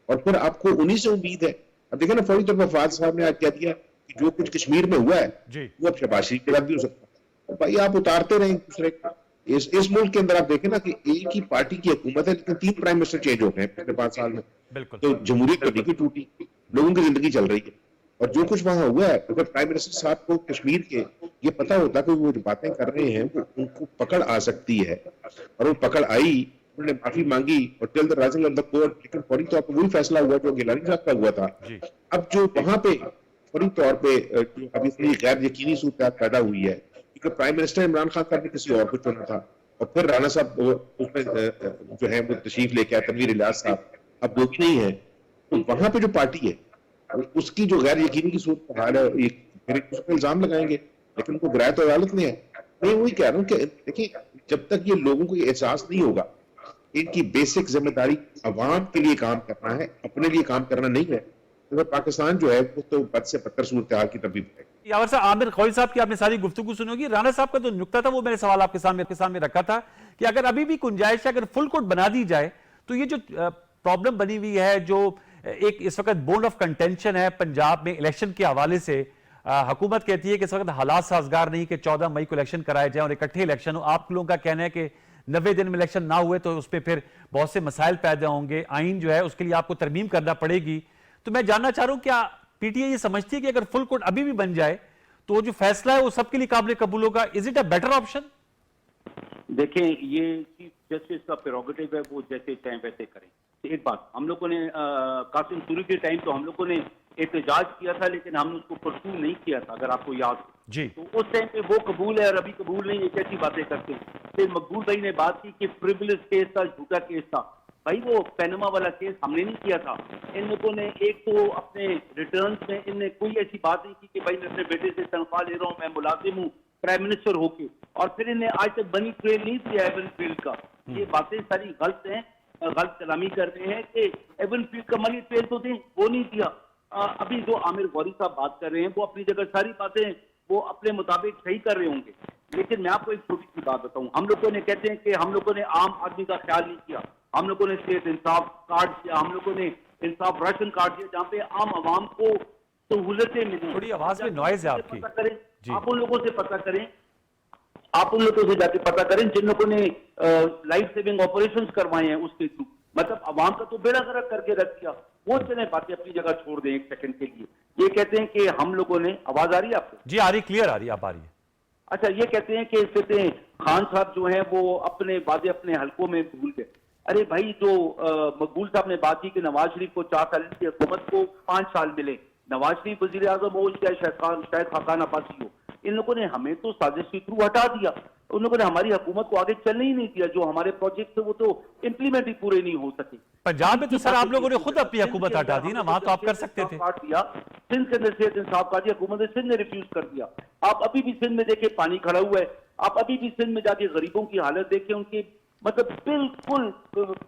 और फिर आपको उन्हीं से उम्मीद है। अब देखिए ना, फौरी तौर पर फवाद साहब ने आज कह दिया कि जो कुछ कश्मीर में हुआ है जी वो अब शहबाज शरीफ के बाद भी हो सकता है। तो भाई आप उतारते रहे दूसरे का। इस मुल्क के अंदर आप देखें ना कि एक ही पार्टी की हुकूमत है, लेकिन 3 प्राइम मिनिस्टर चेंज हो गए पिछले 5 साल में। बिल्कुल तो जमहूरियत तो नहीं टूटी, लोगों की जिंदगी चल रही है। और जो कुछ वहां हुआ है, अगर प्राइम मिनिस्टर साहब को कश्मीर के ये पता होता कि वो जो बातें कर रहे हैं वो उनको पकड़ आ सकती है, और वो पकड़ आई, उन्होंने माफी मांगी और till the rising of the court, लेकिन फौरी तौर पर वही फैसला हुआ जो गिलानी साहब का हुआ था। जी अब जो वहां पे फौरी तौर पे जो अभी इतनी गैर यकीनी सूरत पैदा हुई है, क्योंकि प्राइम मिनिस्टर इमरान खान साहब ने किसी और को चुना था, और फिर राणा साहब उसमें जो है वो तशरीफ लेके आए, तनवीर इलियास साहब, अब वो भी नहीं है। तो वहां पे जो पार्टी है उसकी जो गैर यकीनी की सूरत हाल है, फिर उस पर इल्जाम लगाएंगे, लेकिन उनको गिराया तो अदालत ने है। मैं वही कह रहा हूँ कि देखिए, जब तक ये लोगों को ये एहसास नहीं होगा इनकी बेसिक जिम्मेदारी अवाम के लिए काम करना है, अपने लिए काम करना नहीं है, तो पाकिस्तान जो है वो तो बद से बदतर सूरत हाल की तरफ भी यावर साहब, आमिर खौरी साहब की आपने सारी गुफ्तगू सुनी होगी। राणा साहब का जो नुक्ता था वो मैंने सवाल आपके सामने रखा था कि अगर अभी भी गुंजाइश है, अगर फुल कोर्ट बना दी जाए, तो ये जो प्रॉब्लम बनी हुई है, जो एक इस वक्त बोन ऑफ कंटेंशन है पंजाब में इलेक्शन के हवाले से, हुकूमत कहती है कि इस वक्त हालात साजगार नहीं कि 14 मई को इलेक्शन कराए जाए और इकट्ठे इलेक्शन हो। आप लोगों का कहना है कि 90 दिन में इलेक्शन ना हुए तो उस पर फिर बहुत से मसाइल पैदा होंगे, आइन जो है उसके लिए आपको तरमीम करना पड़ेगी। तो मैं जानना चाह रहा हूं, क्या पीटीआई ये समझती है कि अगर फुल कोर्ट अभी भी बन जाए तो वो जो फैसला है वो सबके लिए काबिल कबूल होगा? Is it a better option? देखें, ये चीफ जस्टिस का प्रेरोगेटिव है, वो जैसे चाहें वैसे करें। एक बात, हम लोगों ने कासिम सूरी के टाइम तो हम लोगों ने एहतजाज किया था, लेकिन हमने उसको परसू नहीं किया था, अगर आपको याद हो जी। तो उस टाइम पे वो कबूल है और अभी कबूल नहीं है, कैसी बातें करते हैं। फिर मकबूल भाई ने बात की कि प्रिविलेज केस था, झूठा केस था। भाई वो पैनमा वाला केस हमने नहीं किया था। इन लोगों ने एक तो अपने रिटर्न में इनने कोई ऐसी बात नहीं की कि भाई मैं अपने बेटे से तनख्वाह ले रहा हूँ, मैं मुलाजिम हूँ प्राइम मिनिस्टर होके, और फिर इन्हें आज तक बनी ट्रेल नहीं दिया एवन फील्ड का। ये बातें सारी गलत हैं, गलत कलामी कर रहे हैं कि एवन फील्ड का मनी ट्रेल तो दें, वो नहीं दिया। अभी जो आमिर गौरी साहब बात कर रहे हैं वो अपनी जगह सारी बातें वो अपने मुताबिक सही कर रहे होंगे, लेकिन मैं आपको एक छोटी सी बात बताऊं। हम लोगों ने कहते हैं कि हम लोगों ने आम आदमी का ख्याल नहीं किया, हम लोगों ने स्टेट इंसाफ कार्ड किया, हम लोगों ने इंसाफ राशन कार्ड किया, जहाँ पे आम आवाम को सहूलतें मिली। थोड़ी आवाज में नॉइज है आपकी। पता करें, आप उन लोगों से पता करें, आप उन लोगों से जाके पता करें जिन लोगों ने लाइफ सेविंग ऑपरेशंस करवाए हैं उसके थ्रू, मतलब अवाम का तो बेड़ा गर्क करके रख दिया। वो चले बातें अपनी जगह छोड़ दें एक सेकंड के लिए। ये कहते हैं कि हम लोगों ने, आवाज आ रही है आपको? जी आ रही, क्लियर आ रही, आप आ रही है। अच्छा, ये कहते हैं कि खान साहब जो हैं वो अपने वादे अपने हलकों में भूल गए। अरे भाई, जो मकबूल साहब ने बात की कि नवाज शरीफ को 4 साल की हुकूमत को 5 साल मिले, नवाज शरीफ वजीर आजम हो या शायद खाकान अब्बासी हो, इन लोगों ने हमें तो साजिश के थ्रू हटा दिया। उन लोगों ने हमारी हुकूमत को आगे चलने ही नहीं दिया। जो हमारे प्रोजेक्ट थे वो तो इम्प्लीमेंट ही पूरे नहीं हो सके। पंजाब में तो सर आप लोगों ने खुद अपनी हुकूमत हटा दी ना, वहां तो आप कर सकते थे। काट दिया सिंध के अंदर, सेहत इंसाफ काट दिया, हुकूमत ने सिंध ने रिफ्यूज कर दिया। आप अभी भी सिंध में देखे पानी खड़ा हुआ है, आप अभी भी सिंध में जाके गरीबों की हालत देखे, उनके मतलब बिल्कुल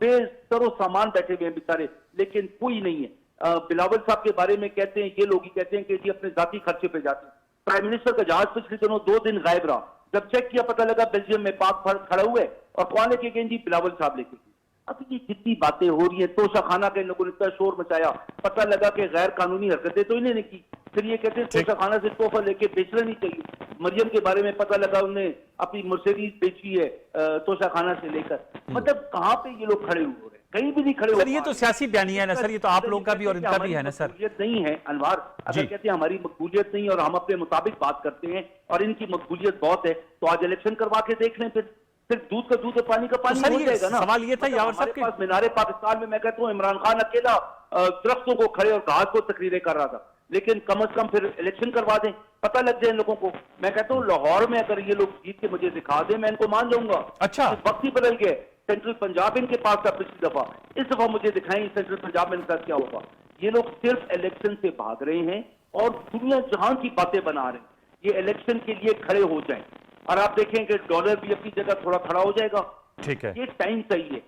बेसरो सामान बैठे हुए हैं बेचारे, लेकिन कोई नहीं है। बिलावल साहब के बारे में कहते हैं, ये लोग ही कहते हैं कि जी अपने जाती खर्चे पे जाते हैं। प्राइम मिनिस्टर का जहाज पिछले दिनों 2 दिन गायब रहा, जब चेक किया पता लगा बेल्जियम में पाक खड़ा हुआ है, और कौन लेके गए जी? बिलावल साहब लेके गए। अब ये कितनी बातें हो रही है। तोशाखाना के लोगों ने इतना शोर मचाया, पता लगा कि गैर कानूनी हरकतें तो इन्हें की, फिर ये कहते हैं तोशाखाना से तोहफा लेके बेचना नहीं चाहिए। मरियम के बारे में पता लगा उन्होंने अपनी मर्सिडीज बेची है तोशाखाना से लेकर। मतलब कहाँ पे ये लोग खड़े हुए हैं? कहीं भी नहीं खड़े हो। सर ये तो सियासी बयानिया है ना सर, ये तो आप लोगों का भी और इनका भी है ना सर। मकबूलियत नहीं है अनवार, अगर कहते हैं हमारी मकबूलियत नहीं और हम अपने मुताबिक बात करते हैं और इनकी मकबूलियत बहुत है, तो आज इलेक्शन करवा के देख लें, फिर सिर्फ दूध का दूध और पानी का पानी हो जाएगा ना। सवाल ये था यावर साहब के पास मीनारे पाकिस्तान में मैं कहता हूँ इमरान खान अकेला दरख्तों को खड़े और घास को तकरीरें कर रहा था, लेकिन कम से कम फिर इलेक्शन करवा दें, पता लग जाए इन लोगों को। मैं कहता हूँ लाहौर में अगर ये लोग जीत के मुझे दिखा दें, मैं इनको मान जाऊंगा। अच्छा, वक्त ही बदल गए। सेंट्रल पंजाब इनके पास था पिछली दफा, इस दफा मुझे दिखाएं सेंट्रल पंजाब में इनका क्या होगा। ये लोग सिर्फ इलेक्शन से भाग रहे हैं और दुनिया जहां की बातें बना रहे हैं। ये इलेक्शन के लिए खड़े हो जाएं और आप देखें कि डॉलर भी अपनी जगह थोड़ा खड़ा हो जाएगा। ठीक है, ये टाइम चाहिए।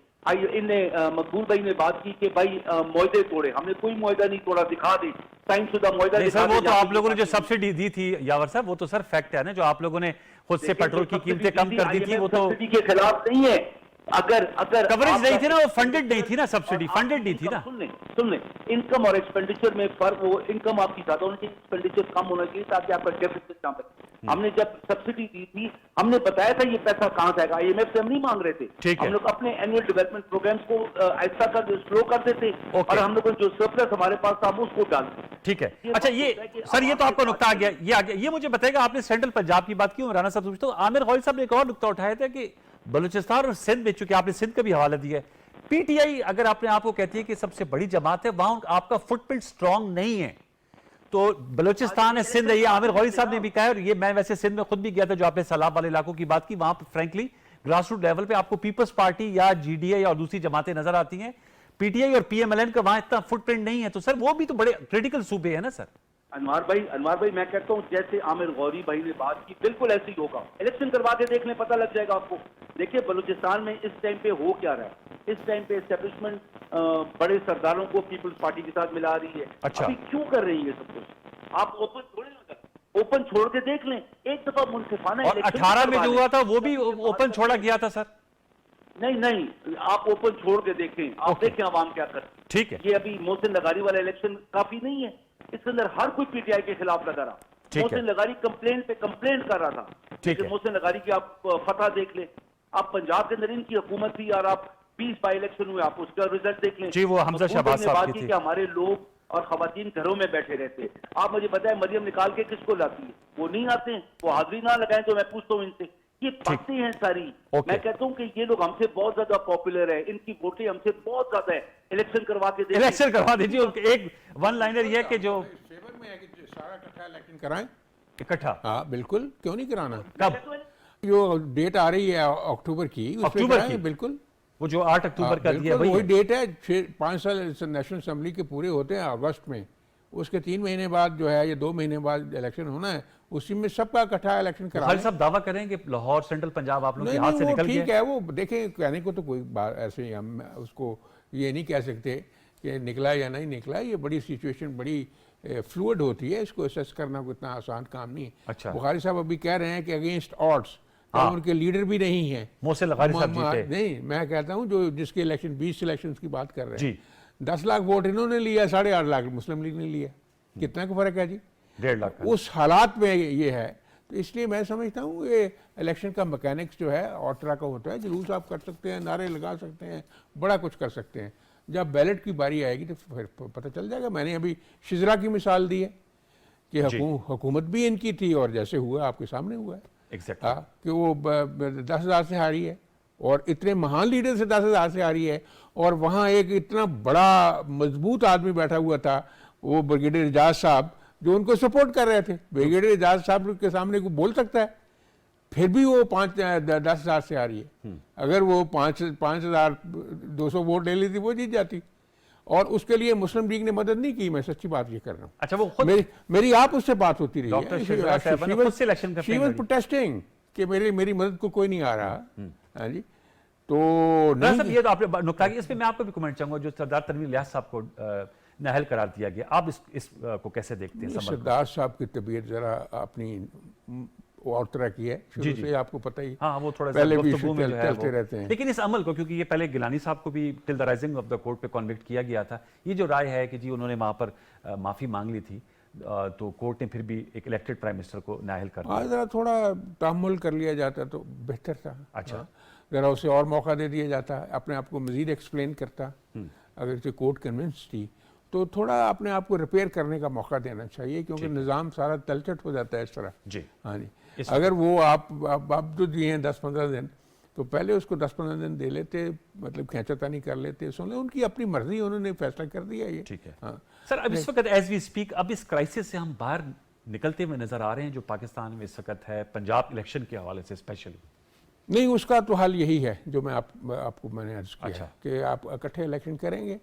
इन्हें मकबूल भाई ने बात की कि भाई मुआहदे तोड़े, हमने कोई मुआहदा नहीं तोड़ा, दिखा दे टाइमशुदा मुआहदा। सर वो तो आप लोगों ने जो सब्सिडी दी थी यावर साहब, वो तो सर फैक्ट है ना, जो आप लोगों ने खुद से पेट्रोल की कीमतें कम कर दी थी, वो तो सब्सिडी के खिलाफ नहीं है। अगर कवरेज नहीं थी ना, वो फंडेड नहीं थी ना, सब्सिडी फंडेड नहीं थी ना। सुन ले, इनकम और एक्सपेंडिचर में फर्क, वो इनकम आपकी ज्यादा होनी चाहिए, एक्सपेंडिचर कम होना चाहिए, ताकि आपका डेफिसिट कम रहे। हमने जब सब्सिडी दी थी, हमने बताया था ये पैसा कहां से आएगा, IMF से हम नहीं मांग रहे थे। हम लोग अपने एनुअल डेवलपमेंट प्रोग्राम्स को ऐसा कर स्लो कर देते और हम लोग जो सरप्लस हमारे पास था उसको डालते। ठीक है, अच्छा ये सर ये तो आपका नुक्ता आ गया, ये आ गया। ये मुझे बताएगा, आपने सेंट्रल पंजाब की बात की, राणा साहब पूछता हूं, आमिर गौरी साहब ने एक और नुक्ता उठाया था कि बलूचिस्तान और सिंध में, चूंकि आपने सिंध का भी हवाला दिया है, PTI अगर अपने आप को कहती है कि सबसे बड़ी जमात है, वहां आपका फुटप्रिंट स्ट्रांग नहीं है। तो बलूचिस्तान है, सिंध है, ये आमिर गौरी साहब ने भी कहा है, और ये मैं वैसे सिंध में खुद भी गया था, जो आपने सैलाब वाले इलाकों की बात की, वहां पर फ्रैंकली ग्रास रूट लेवल पे आपको पीपल्स पार्टी या GDA या दूसरी जमातें नजर आती हैं। PTI और PMLN का वहां इतना फुटप्रिंट नहीं है, तो सर वो भी तो बड़े क्रिटिकल सूबे हैं ना सर। अनवार भाई मैं कहता हूं जैसे आमिर गौरी भाई ने बात की, बिल्कुल ऐसे ही होगा। इलेक्शन करवा के देख लें, पता लग जाएगा आपको। देखिए बलूचिस्तान में इस टाइम पे हो क्या रहा है, इस टाइम पे एस्टेब्लिशमेंट बड़े सरदारों को पीपल्स पार्टी के साथ मिला रही है। अच्छा, अभी क्यों कर रही है सब कुछ? आप ओपन थोड़े ना कर, ओपन छोड़ के देख लें एक दफा मुनसिफाना। और 18 में जो हुआ था वो भी ओपन छोड़ा गया था सर। नहीं, आप ओपन छोड़ के देखें, आप देखें आवाम क्या कर। ठीक है, ये अभी मोहसिन लगारी वाला इलेक्शन काफी नहीं है, इसके अंदर हर कोई PTI के खिलाफ लगा रहा। मोहसिन लगारी कंप्लेंट पे कंप्लेंट कर रहा था। ठीक है, मोहसिन लगारी की आप फतह देख ले, आप पंजाब के अंदर इनकी हुकूमत थी और आप 20 बाई इलेक्शन हुए, आप उसका रिजल्ट देख लें। जी, वो हमजा शहबाज साहब की थी कि हमारे लोग और खवातीन घरों में बैठे रहते। आप मुझे बताएं मरियम निकाल के किसको लाती है? वो नहीं आते हैं, वो हाजिरी ना लगाएं। तो मैं पूछता हूँ इनसे, ये बातें हैं सारी। मैं कहता हूं कि ये लोग हमसे बहुत ज्यादा पॉपुलर है, इनकी वोटें हमसे बहुत ज्यादा है। इलेक्शन करवा के दीजिए, इलेक्शन करवा दीजिए। एक वन लाइनर ये कि जो फेवर में है कि सारा इकट्ठा इलेक्शन कराएं, इकट्ठा। हाँ बिल्कुल, क्यों नहीं कराना। कब जो डेट आ रही है अक्टूबर की, अक्टूबर की बिल्कुल, वो जो 8 अक्टूबर का दिया वही डेट है। 5 साल नेशनल असेंबली के पूरे होते हैं अगस्त में, उसके 3 महीने बाद जो है, ये 2 महीने बाद इलेक्शन होना है, उसी में सबका इकट्ठा इलेक्शन करा। सब दावा करेंगे लाहौर सेंट्रल पंजाब आप लोगों के हाथ से निकल गया। ठीक है, वो देखें, कहने को तो कोई बात ऐसे ही हम उसको ये नहीं कह सकते कि निकला या नहीं निकला। ये बड़ी सिचुएशन बड़ी फ्लूइड होती है, इसको असेस करना कोई इतना आसान काम नहीं है। अच्छा, बुखारी साहब अभी कह रहे हैं कि अगेंस्ट ऑड्स, उनके लीडर भी नहीं है। मोहसिन लगारी साहब जीते। नहीं, मैं कहता हूँ जो जिसके इलेक्शन 20 इलेक्शन की बात कर रहे हैं, 10 लाख वोट इन्होंने लिया, 8.5 लाख मुस्लिम लीग ने लिया। कितना का फर्क है जी? 1.5 लाख। उस हालात में ये है, तो इसलिए मैं समझता हूँ ये इलेक्शन का मैकेनिक्स जो है और तरह का होता है। जुलूस आप कर सकते हैं, नारे लगा सकते हैं, बड़ा कुछ कर सकते हैं। जब बैलेट की बारी आएगी तो फिर पता चल जाएगा। मैंने अभी शिजरा की मिसाल दी है कि हुकूमत भी इनकी थी और जैसे हुआ आपके सामने हुआ है। Exactly. कि वो 10,000 से हारी है और इतने महान लीडर से 10,000 से हारी है, और वहाँ एक इतना बड़ा मजबूत आदमी बैठा हुआ था, वो ब्रिगेडियर एजाज साहब, जो उनको सपोर्ट कर रहे थे। ब्रिगेडियर एजाज साहब के सामने को बोल सकता है, फिर भी वो 10,000 से हारी है। अगर वो 5,200 वोट ले लेती वो जीत जाती, और उसके लिए मुस्लिम लीग ने मदद नहीं की। मैं सच्ची बात ये कर रहा हूँ। अच्छा, वो खुद मेरी आप उससे बात होती रही डॉक्टर है, शहजाद साहब ने खुद से इलेक्शन शी वाज प्रोटेस्टिंग कि मेरी मदद को कोई नहीं आ रहा। हाँ जी, तो राणा साहब, नहीं, ये तो आपने नुकता किया, इसमें मैं आपको भी कमेंट चाहूंगा। जो सरदार तनवीर इलियास साहब को नाअहल करार दिया गया, आप इस को कैसे देखते हैं? सरदार साहब की तबीयत जरा अपनी और तरह की है, शुरू से आपको पता ही। हाँ, वो थोड़ा पहले भी गुफ्तगू में जो है चलते रहते हैं। लेकिन इस अमल को, क्योंकि ये पहले गिलानी साहब को भी till the rising of the court पे कॉन्विक्ट किया गया था, ये जो राय है कि जी उन्होंने वहां पर माफी मांग ली थी, तो कोर्ट ने फिर भी एक इलेक्टेड प्राइम मिनिस्टर को नाअहल कर दिया। जरा थोड़ा तहम्मुल कर लिया जाता तो बेहतर था। अच्छा, जरा उसे और मौका दे दिया जाता, अपने आप को मजीद एक्सप्लेन करता। अगर से कोर्ट कन्विंस थी तो थोड़ा अपने आप को रिपेयर करने का मौका देना चाहिए, क्योंकि निज़ाम सारा तलचट हो जाता है इस तरह। जी, हाँ जी, अगर वो आप जो दिए हैं 10-15 दिन, तो पहले उसको 10-15 दिन दे लेते, मतलब खींचातानी कर लेते, सुन ले, उनकी अपनी मर्जी, उन्होंने फैसला कर दिया ये। ठीक है। हाँ। सर, अब इस वक्त एज वी स्पीक, अब इस क्राइसिस से हम बाहर निकलते हुए नजर आ रहे हैं जो पाकिस्तान में इस वक्त है, पंजाब इलेक्शन के हवाले से स्पेशली? नहीं, उसका तो हल यही है जो मैं आपको मैंने अर्ज किया। अच्छा। कि आप इकट्ठे इलेक्शन करेंगे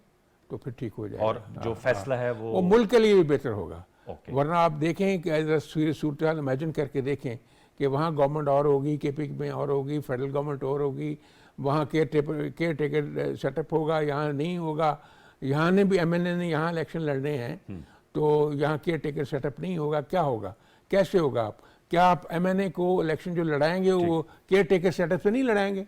तो फिर ठीक हो जाएगा, और जो फैसला है वो मुल्क के लिए भी बेहतर होगा। ओके। वरना आप देखें कि सूरत हाल इमेजिन करके देखें कि वहाँ गवर्नमेंट और होगी, केपी में और होगी, फेडरल गवर्नमेंट और होगी, वहाँ केयर टेकर सेटअप होगा, यहाँ नहीं होगा। यहाँ ने भी MNA ने यहाँ इलेक्शन लड़ने हैं, तो यहाँ केयर टेकर सेटअप नहीं होगा, क्या होगा, कैसे होगा? आप क्या आप MNA को इलेक्शन जो लड़ाएंगे वो केयर टेकर सेटअप से नहीं लड़ाएंगे?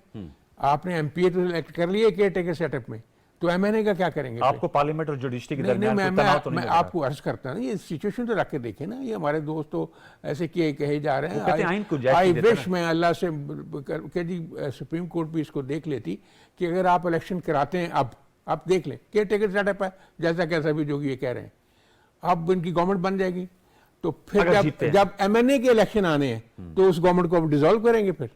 आपने MPA तो इलेक्ट कर लिए केयर टेकर सेटअप में, तो MNA का क्या करेंगे? आपको पार्लियामेंट और जुडिशरी के नहीं, दरमियान मैं, कोई मैं, तनाव तो नहीं मैं लग रहा? आपको अर्ज करता ना, ये सिचुएशन तो रख के देखे ना, ये हमारे दोस्त तो ऐसे कहे जा रहे वो कहते हैं आइन को जायज़ आई नहीं देता विश मैं अल्लाह से कि जी सुप्रीम कोर्ट भी इसको देख लेती कि अगर आप इलेक्शन कराते हैं, अब आप देख लें केयर टेकर सेटअप है, जैसा कैसा भी जो ये कह रहे हैं, अब इनकी गवर्नमेंट बन जाएगी, तो फिर अगर जीतते हैं। जब MNA के इलेक्शन आने हैं तो उस गवर्नमेंट को अब डिसॉल्व करेंगे फिर।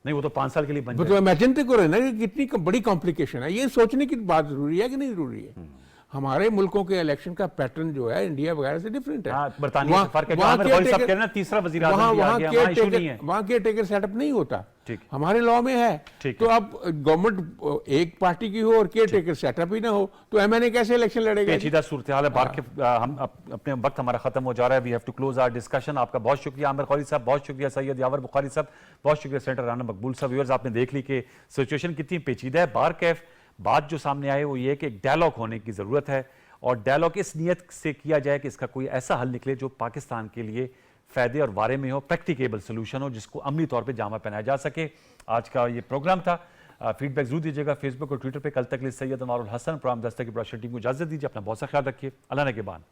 नहीं, वो तो 5 साल के लिए बन तो जाएगा। इमेजिन तो करो ना कि कितनी बड़ी कॉम्प्लिकेशन है। ये सोचने की बात जरूरी है कि नहीं जरूरी है? हमारे मुल्कों के इलेक्शन का पैटर्न जो है इंडिया वगैरह से डिफरेंट है। हाँ, बरतानिया से फर्क है। आमिर खान साहब कह रहे हैं ना, तीसरा वज़ीर आज़म भी आ गया, वहाँ इशू नहीं है। वहाँ केयर टेकर सेटअप नहीं होता, ठीक। हमारे लॉ में है। ठीक तो अब गवर्नमेंट एक पार्टी की हो और केयर टेकर सेटअप ही ना हो तो MNA कैसे इलेक्शन लड़ेगा? पेचीदा सूरत हाल है बाहर के। हम अपने वक्त हमारा खत्म हो जा रहा है। We have to close our discussion. आपका बहुत शुक्रिया आमिर खौरी साहब, बहुत शुक्रिया सैयद यावर बुखारी साहब, बहुत शुक्रिया सेनेटर राना मकबूल साहब। व्यूअर्स, आपने देख ली कि सिचुएशन कितनी पेचीदा है। बार कैफ बात जो सामने आए वो ये कि एक डायलॉग होने की जरूरत है, और डायलॉग इस नियत से किया जाए कि इसका कोई ऐसा हल निकले जो पाकिस्तान के लिए फायदे और वारे में हो, प्रैक्टिकेबल सोल्यूशन हो, जिसको अमली तौर पे जामा पहनाया जा सके। आज का ये प्रोग्राम था। फीडबैक जरूर दीजिएगा फेसबुक और ट्विटर पे। कल तक के लिए सैयद अनवारुल हसन, प्रोग्राम दस्तक की प्रोडक्शन टीम को इजाजत दीजिए। अपना बहुत सा ख्याल रखिए। अल्लाह ने के बान।